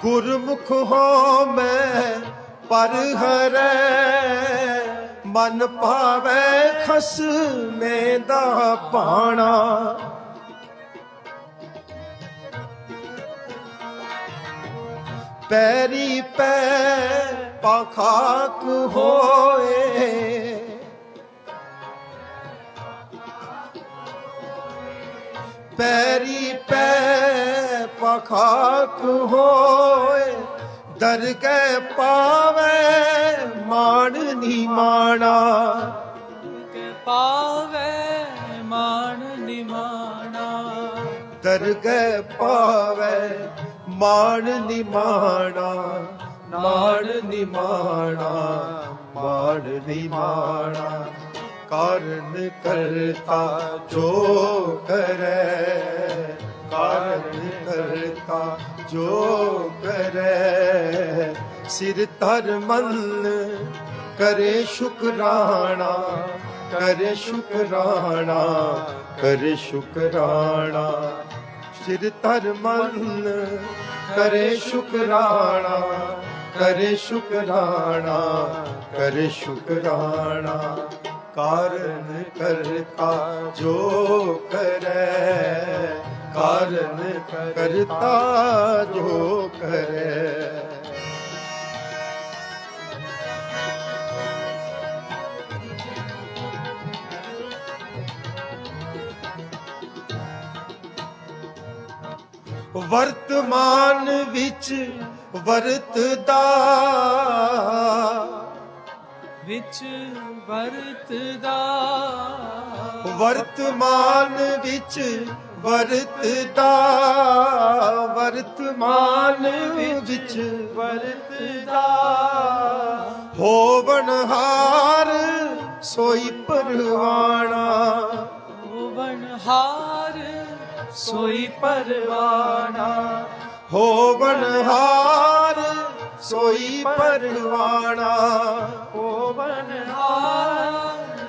ਗੁਰਮੁਖ ਹੋ ਮੈਂ ਪਰ ਹਰੈ, ਮਨ ਭਾਵੈ ਖਸਮੇ ਦਾ ਭਾਣਾ। ਪੈਰੀ ਪੈ ਪਾਖਾਕ ਹੋਏ, ਪੈਰੀ ਪੈ ਪਖਾਕ ਹੋਏ, ਦਰਗਹਿ ਪਾਵੈ ਮਾਣ ਨਿਮਾਣਾ। ਕੇ ਪਾਵੇ ਮਾਣ ਨਿਮਾਣਾ, ਦਰਗਹਿ ਪਾਵੈ ਮਾਣ ਨਿਮਾਣਾ, ਮਾਣ ਨਿਮਾਣਾ, ਮਾਣ ਨਿਮਾਣਾ। ਕਾਰਨ ਕਰਤਾ ਜੋ ਕਰੈ, ਕਾਰਨ ਕਰਤਾ ਜੋ ਕਰੈ। ਸਿਰ ਧਰ ਮਨ ਕਰੇ ਸ਼ੁਕਰਾਣਾ, ਕਰੇ ਸ਼ੁਕਰਾਣਾ, ਕਰੇ ਸ਼ੁਕਰਾਣਾ। ਸਿਰ ਧਰ ਮਨ ਕਰੇ ਸ਼ੁਕਰਾਣਾ, ਕਰੇ ਸ਼ੁਕਰਾਣਾ, ਕਰੇ ਸ਼ੁਕਰਾਣਾ। ਕਾਰਨ ਕਰਤਾ ਜੋ ਕਰੈ, ਕਾਰਨ ਕਰਤਾ ਜੋ ਕਰੈ। ਵਰਤਮਾਨ ਵਿੱਚ ਵਰਤਦਾ, ਵਿੱਚ ਵਰਤਦਾ, ਵਰਤਮਾਨ ਵਿੱਚ ਵਰਤਦਾ, ਵਰਤਮਾਨ ਵਿੱਚ ਵਰਤਦਾ। ਹੋਵਨਹਾਰ ਸੋਈ ਪਰਵਾਣਾ, ਹੋਵਨਹਾਰ ਸੋਈ ਪਰਵਾਣਾ। ਹੋਵਨਹਾਰ ਸੋਈ ਪਰਵਾਣਾ, ਹੋਵਨਹਾਰ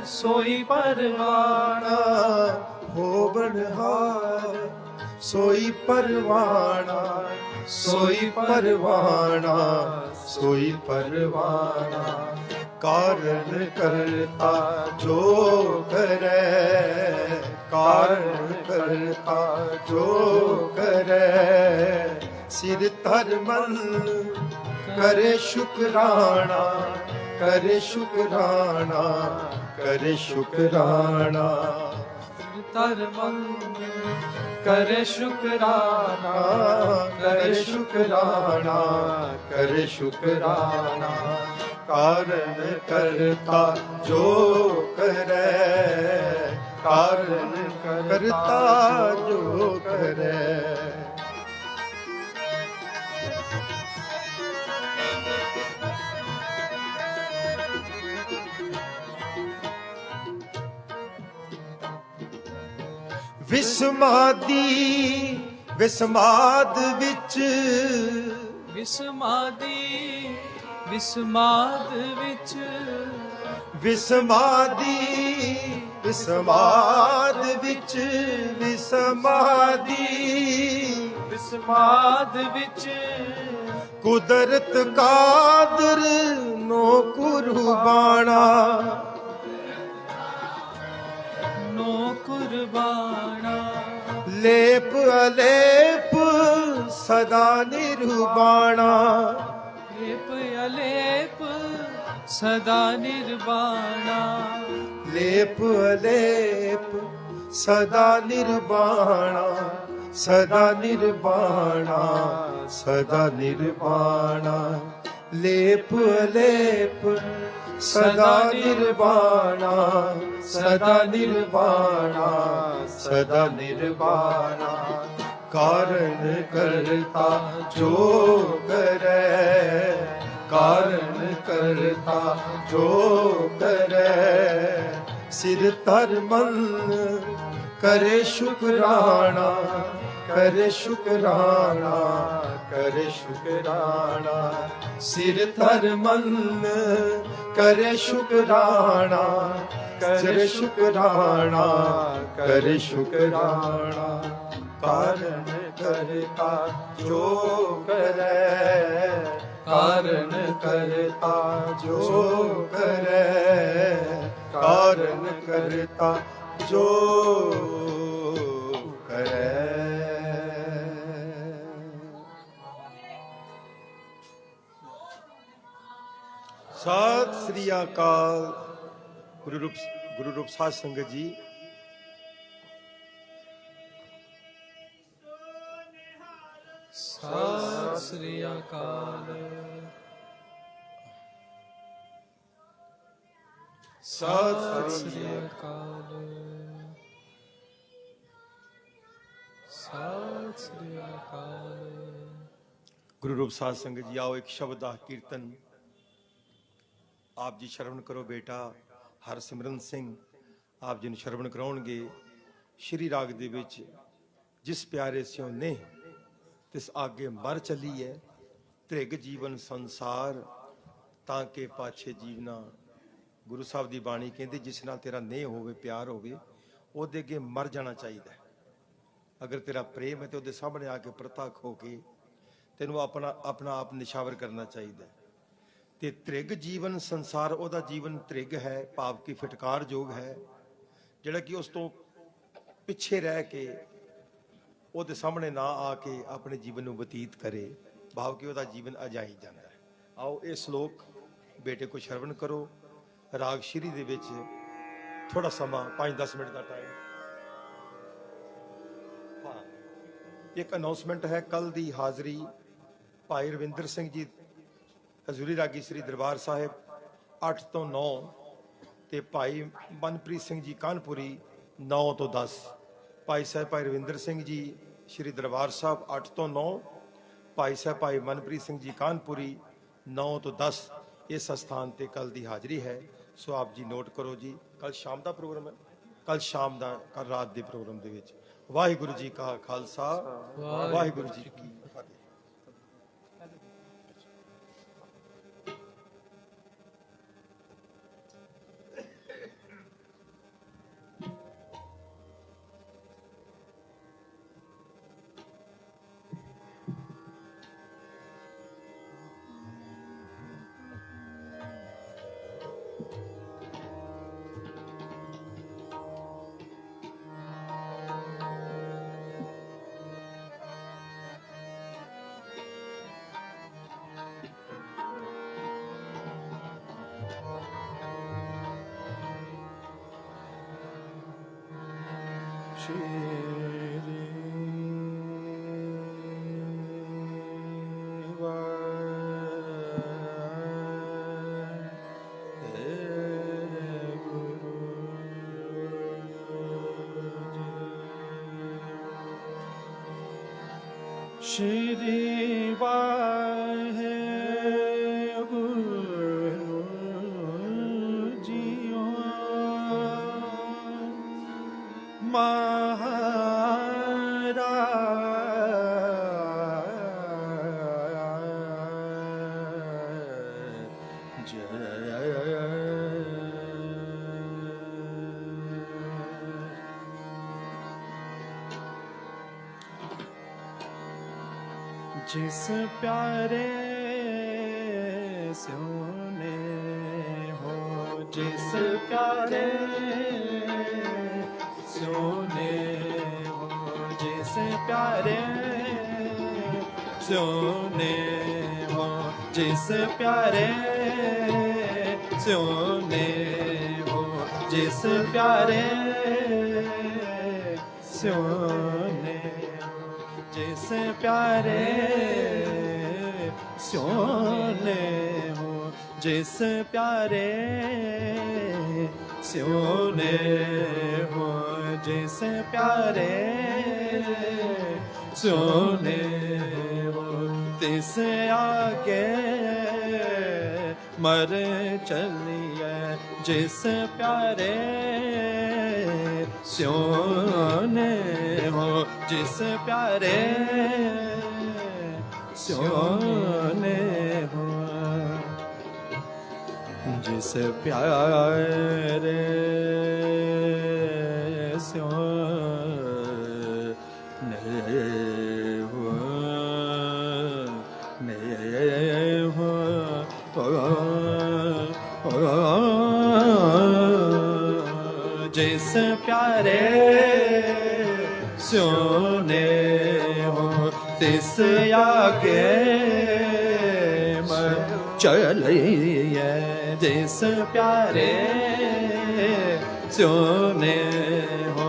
ਸੋਈ ਪਰਵਾਣਾ। ਹੋਵਨਹਾਰ ਸੋਈ ਪਰਵਾਣਾ, ਸੋਈ ਪਰਵਾਣਾ, ਸੋਈ ਪਰਵਾਣਾ। ਕਾਰਨ ਕਰਤਾ ਜੋ ਕਰੈ, ਕਾਰਨ ਕਰਤਾ ਜੋ ਕਰੈ। ਸਿਰ ਧਰ ਮਨ ਕਰੇ ਸ਼ੁਕਰਾਣਾ, ਕਰੇ ਸ਼ੁਕਰਾਣਾ, ਕਰੇ ਸ਼ੁਕਰਾਣਾ। ਧਰ ਮਨ ਕਰੇ ਸ਼ੁਕਰਾਨਾ, ਕਰੇ ਸ਼ੁਕਰਾਣਾ, ਕਰੇ ਸ਼ੁਕਰਾਣਾ। ਕਾਰਨ ਕਰਤਾ ਜੋ ਕਰੈ, ਕਾਰਨ ਕਰਤਾ ਜੋ ਕਰੈ। ਵਿਸਮਾਦੀ ਵਿਸਮਾਦ ਵਿੱਚ, ਵਿਸਮਾਦੀ ਵਿਸਮਾਦ ਵਿੱਚ, ਵਿਸਮਾਦੀ ਵਿਸਮਾਦ ਵਿੱਚ, ਵਿਸਮਾਦੀ ਵਿਸਮਾਦ ਵਿੱਚ। ਕੁਦਰਤ ਕਾਦਰ ਨੋ ਕੁਰਬਾਨਾ, ਨੋ ਕੁਰਬਾਨਾ। ਲੇਪ ਅਲੇਪ ਸਦਾ ਨਿਰਬਾਣਾ, ਲੇਪ ਅਲੇਪ ਸਦਾ ਨਿਰਬਾਣਾ। ਲੇਪ ਅਲੇਪ ਸਦਾ ਨਿਰਬਾਣਾ, ਸਦਾ ਨਿਰਬਾਣਾ, ਸਦਾ ਨਿਰਬਾਣਾ। ਲੇਪ ਅਲੇਪ ਸਦਾ ਨਿਰਬਾਣਾ, ਸਦਾ ਨਿਰਬਾਣਾ, ਸਦਾ ਨਿਰਬਾਣਾ। ਕਾਰਨ ਕਰਤਾ ਜੋ ਕਰੈ, ਕਾਰਨ ਕਰਤਾ ਜੋ ਕਰੈ। ਸਿਰ ਧਰ ਮਨ ਕਰੇ ਸ਼ੁਕਰਾਣਾ, ਕਰੇ ਸ਼ੁਕਰਾਣਾ, ਕਰੇ ਸ਼ੁਕਰਾਣਾ। ਸਿਰ ਧਰ ਮਨ ਕਰੇ ਸ਼ੁਕਰਾਣਾ, ਕਰੇ ਸ਼ੁਕਰਾਣਾ, ਕਰੇ ਸ਼ੁਕਰਾਣਾ। ਕਾਰਨ करता जो करे, कारण करता जो करे, कारण करता जो करे। सत श्री अकाल। गुरु रूप साध संगत जी, सत श्री अकाल। सत श्री अकाल। सत श्री अकाल। गुरु रूप साध संगत जी, आओ एक शब्द ਦਾ ਕੀਰਤਨ ਆਪ ਜੀ ਸ਼ਰਵਣ ਕਰੋ। ਬੇਟਾ ਹਰਸਿਮਰਨ ਸਿੰਘ ਆਪ ਜੀ ਨੂੰ ਸ਼ਰਵਣ ਕਰਾਉਣਗੇ ਸ਼੍ਰੀ ਰਾਗ ਦੇ ਵਿੱਚ। ਜਿਸ ਪਿਆਰੇ ਸਿਉ ਨੇ ਤਿਸ ਆਗੇ ਮਰ ਚੱਲੀ ਹੈ, ਤ੍ਰਿਗ ਜੀਵਨ ਸੰਸਾਰ ਤਾਂ ਕੇ ਪਾਛੇ ਜੀਵਨਾ। ਗੁਰੂ ਸਾਹਿਬ ਦੀ ਬਾਣੀ ਕਹਿੰਦੀ ਜਿਸ ਨਾਲ ਤੇਰਾ ਨੇਹ ਹੋਵੇ, ਪਿਆਰ ਹੋਵੇ, ਉਹਦੇ ਅੱਗੇ ਮਰ ਜਾਣਾ ਚਾਹੀਦਾ। ਅਗਰ ਤੇਰਾ ਪ੍ਰੇਮ ਹੈ ਤੇ ਉਹਦੇ ਸਾਹਮਣੇ ਆ ਕੇ ਪ੍ਰਤੱਖ ਹੋ ਕੇ ਤੈਨੂੰ ਆਪਣਾ ਆਪ ਨਿਸ਼ਾਵਰ ਕਰਨਾ ਚਾਹੀਦਾ। ਤੇ ਤ੍ਰਿਗ ਜੀਵਨ ਸੰਸਾਰ, ਉਹਦਾ ਜੀਵਨ ਤ੍ਰਿਗ ਹੈ, ਭਾਵ ਕਿ ਫਟਕਾਰਯੋਗ ਹੈ, ਜਿਹੜਾ ਕਿ ਉਸ ਤੋਂ ਪਿੱਛੇ ਰਹਿ ਕੇ ਉਹਦੇ ਸਾਹਮਣੇ ਨਾ ਆ ਕੇ ਆਪਣੇ ਜੀਵਨ ਨੂੰ ਬਤੀਤ ਕਰੇ, ਭਾਵ ਕਿ ਉਹਦਾ ਜੀਵਨ ਅਜਾਈ ਜਾਂਦਾ ਹੈ। ਆਓ ਇਹ ਸ਼ਲੋਕ ਬੇਟੇ ਕੋ ਸ਼ਰਵਣ ਕਰੋ। ਰਾਗ ਸ਼੍ਰੀ ਦੇ ਵਿੱਚ ਥੋੜਾ ਸਮਾਂ 5-10 ਮਿੰਟ ਦਾ ਟਾਈਮ। ਹਾਂ, ਇੱਕ ਅਨਾਉਂਸਮੈਂਟ ਹੈ। ਕੱਲ ਦੀ ਹਾਜ਼ਰੀ ਭਾਈ ਰਵਿੰਦਰ ਸਿੰਘ ਜੀ ਹਜ਼ੂਰੀ ਰਾਗੀ ਸ੍ਰੀ ਦਰਬਾਰ ਸਾਹਿਬ 8 ਤੋਂ 9 ਤੇ ਭਾਈ ਮਨਪ੍ਰੀਤ ਸਿੰਘ ਜੀ ਕਾਨਪੁਰੀ 9 ਤੋਂ 10। ਭਾਈ ਸਾਹਿਬ ਭਾਈ ਰਵਿੰਦਰ ਸਿੰਘ ਜੀ ਸ੍ਰੀ ਦਰਬਾਰ ਸਾਹਿਬ 8 ਤੋਂ 9, ਭਾਈ ਸਾਹਿਬ ਭਾਈ ਮਨਪ੍ਰੀਤ ਸਿੰਘ ਜੀ ਕਾਨਪੁਰੀ 9 ਤੋਂ 10। ਇਸ ਸਥਾਨ ਤੇ ਕੱਲ ਦੀ ਹਾਜ਼ਰੀ ਹੈ, ਸੋ ਆਪ ਜੀ ਨੋਟ ਕਰੋ ਜੀ। ਕੱਲ ਸ਼ਾਮ ਦਾ ਪ੍ਰੋਗਰਾਮ ਹੈ, ਕੱਲ ਸ਼ਾਮ ਦਾ, ਕੱਲ ਰਾਤ ਦੇ ਪ੍ਰੋਗਰਾਮ ਦੇ ਵਿੱਚ। ਵਾਹਿਗੁਰੂ ਜੀ ਕਾ ਖਾਲਸਾ, ਵਾਹਿਗੁਰੂ ਜੀ ਕੀ ਫਤਿਹ। श्री वाहेगुरु जीओ महाराज जिस प्यारे सोने हो, जिस प्यारे सोने हो, जिस प्यारे सोने हो, जिस प्यारे सोने हो, जिस प्यारे सोने हो, जिस प्यारे सोने हो, जिस प्यारे सोने हो, जिस प्यारे सोने हो, तिस आगे मर चलिए। जिस प्यारे सोने हो, जिस प्यारे सोने हो, जिस प्यारे सोने जिस प्यारे सोने हो तिस आगे मैं चलिए जिस प्यारे सोने हो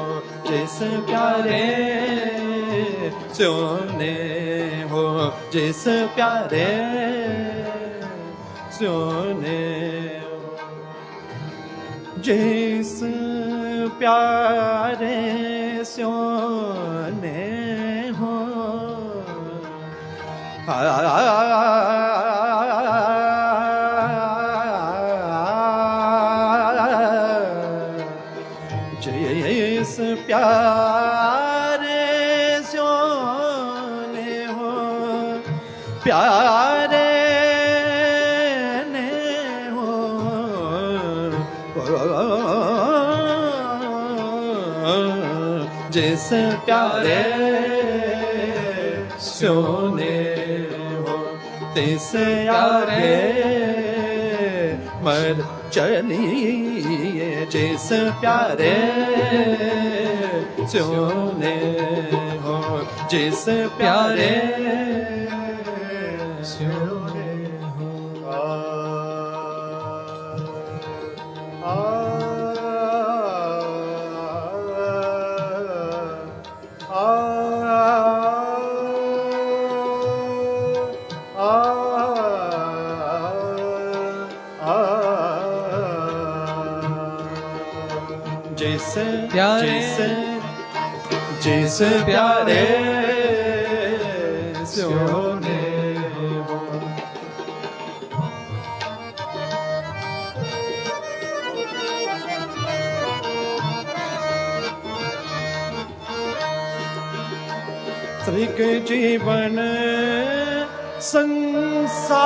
जिस प्यारे सोने हो जिस प्यारे सोने जिस प्यारे सोने हो जिस प्यारे सोने हो प्यारे जिस प्यारे सोने हो तिस आगे मर चलिए जिस प्यारे सोने हो जिस प्यारे सोने हो जिस प्यारे सोने हो त्रिक जीवन संसार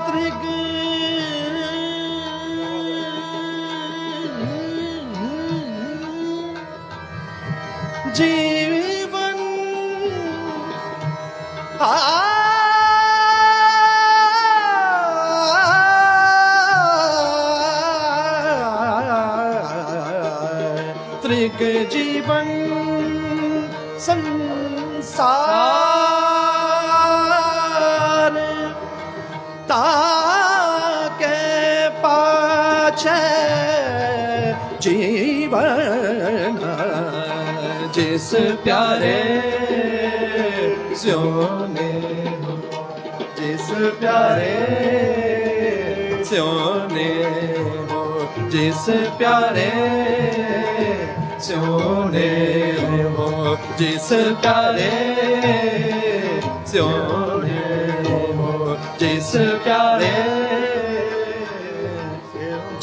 त्रिक जीवन त्रिक जीवन संसार ताके पाछे जीवन जिस प्यारे सोने हो जिस प्यारे सोने हो जिस प्यारे सोने हो जिस प्यारे सोने हो जिस प्यारे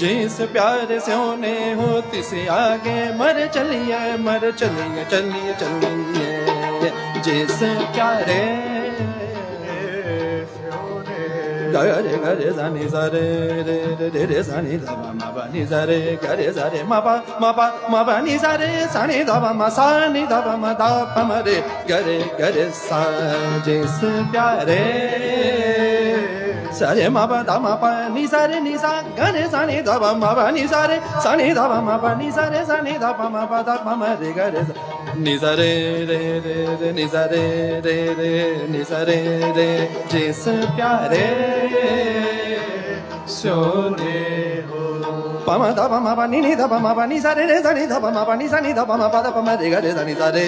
जिस प्यारे सोने हो तिस आगे मर चलिए चलिए चलिए जिस प्यारे गरे गरे जानी सारे रे रे रे सानी धाबा मा बानी सारे गरे सारे मा बा नी सारे सानी धाबा मा सानी धाबा मा धा पा मा रे गरे गरे सा जिस प्यारे सारे मा बा धा मा पा नी सारे नी सा गरे सानी धाबा मा बा नी सारे सानी धाबा मा पा नी सारे सानी धाबा मा पा धा पा मा रे गरे नी सारे रे रे रे नी सारे रे रे नी सारे रे जिस प्यारे सोने हो पामा धा पा मा पा नी नी धा पा मा पा नी सारे रे सानी धा पा मा पा नी सानी धा पा मा पा धा पा मा रे गरे सानी सारे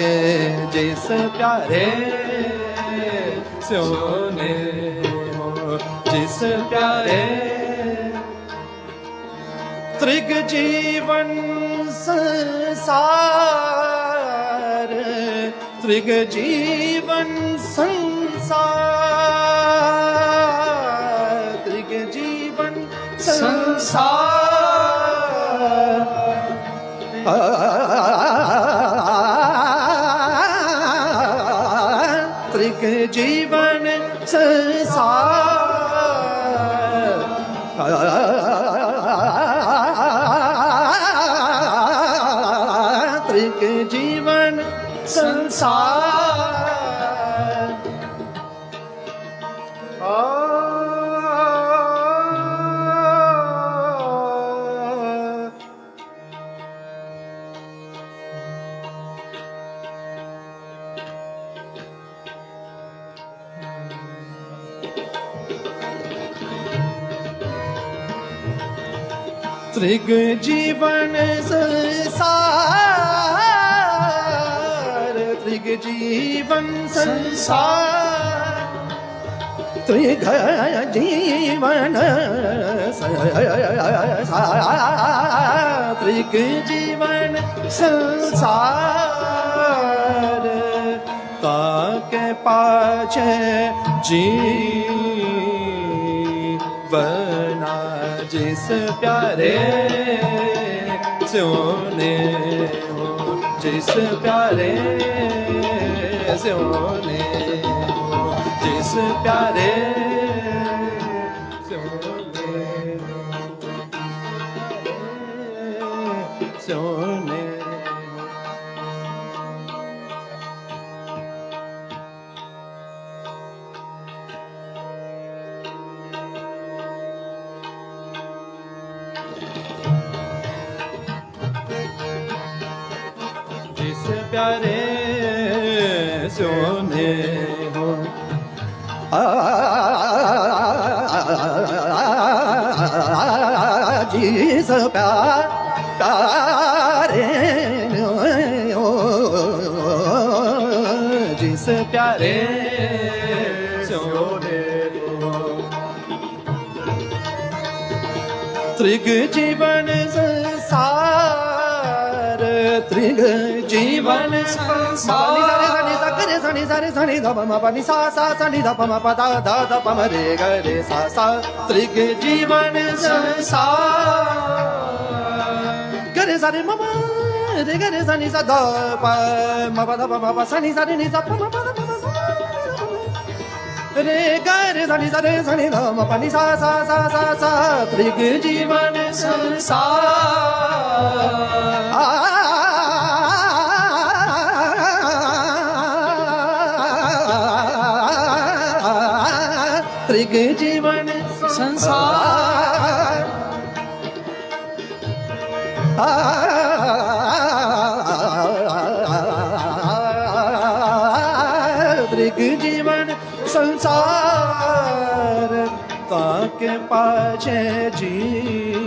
जिस प्यारे सोने हो जिस प्यारे त्रिग जीवन संसार त्रिग जीवन संसार त्रिग जीवन संसार त्रिग जीवन संसार त्रिग जीवन संसार त्रिग जीवन संसार त्रिग जीवन संसार त्रिग जीवन संसार त्रिग जीवन संसार ताके पाछे जीवना जिस प्यारे सोने हो जिस प्यारे सोने हो जिस प्यारे सोने सोने प्यारे सोने हो जिस प्यारे हो जिस प्यारे सोने हो त्रिग जीवन संसार त्रिग जीवन संसार सनि सनि सनि ध म प नि सा सा सनि ध प म प द ध ध प म रे ग रे सा सा त्रिग जीवन संसार ग रे सा रे म म रे ग रे सा नि सा ध प म प ध प म प सनि सा रे नि सा प म प द प म सा रे ग रे सा नि सा रे सनि ध म प नि सा सा सा सा सा त्रिग जीवन संसार त्रिग जीवन संसार त्रिग जीवन संसार ताके पाछे जीवना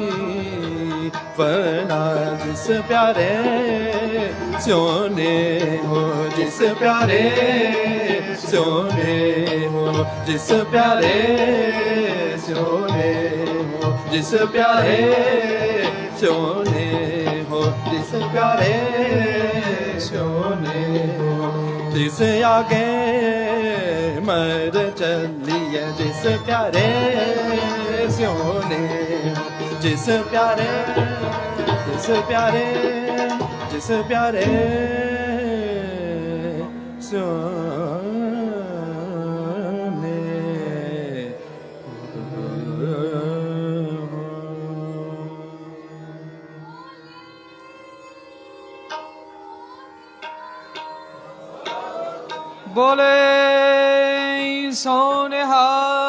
जिस प्यारे सोने हो जिस प्यारे सोने हो जिस प्यारे सोने हो जिस प्यारे सोने हो जिस प्यारे सोने हो जिस आगे मर चलिए जिस प्यारे सोने हो जिस प्यारे जिस प्यारे जिस प्यारे सोने बोले सोने हार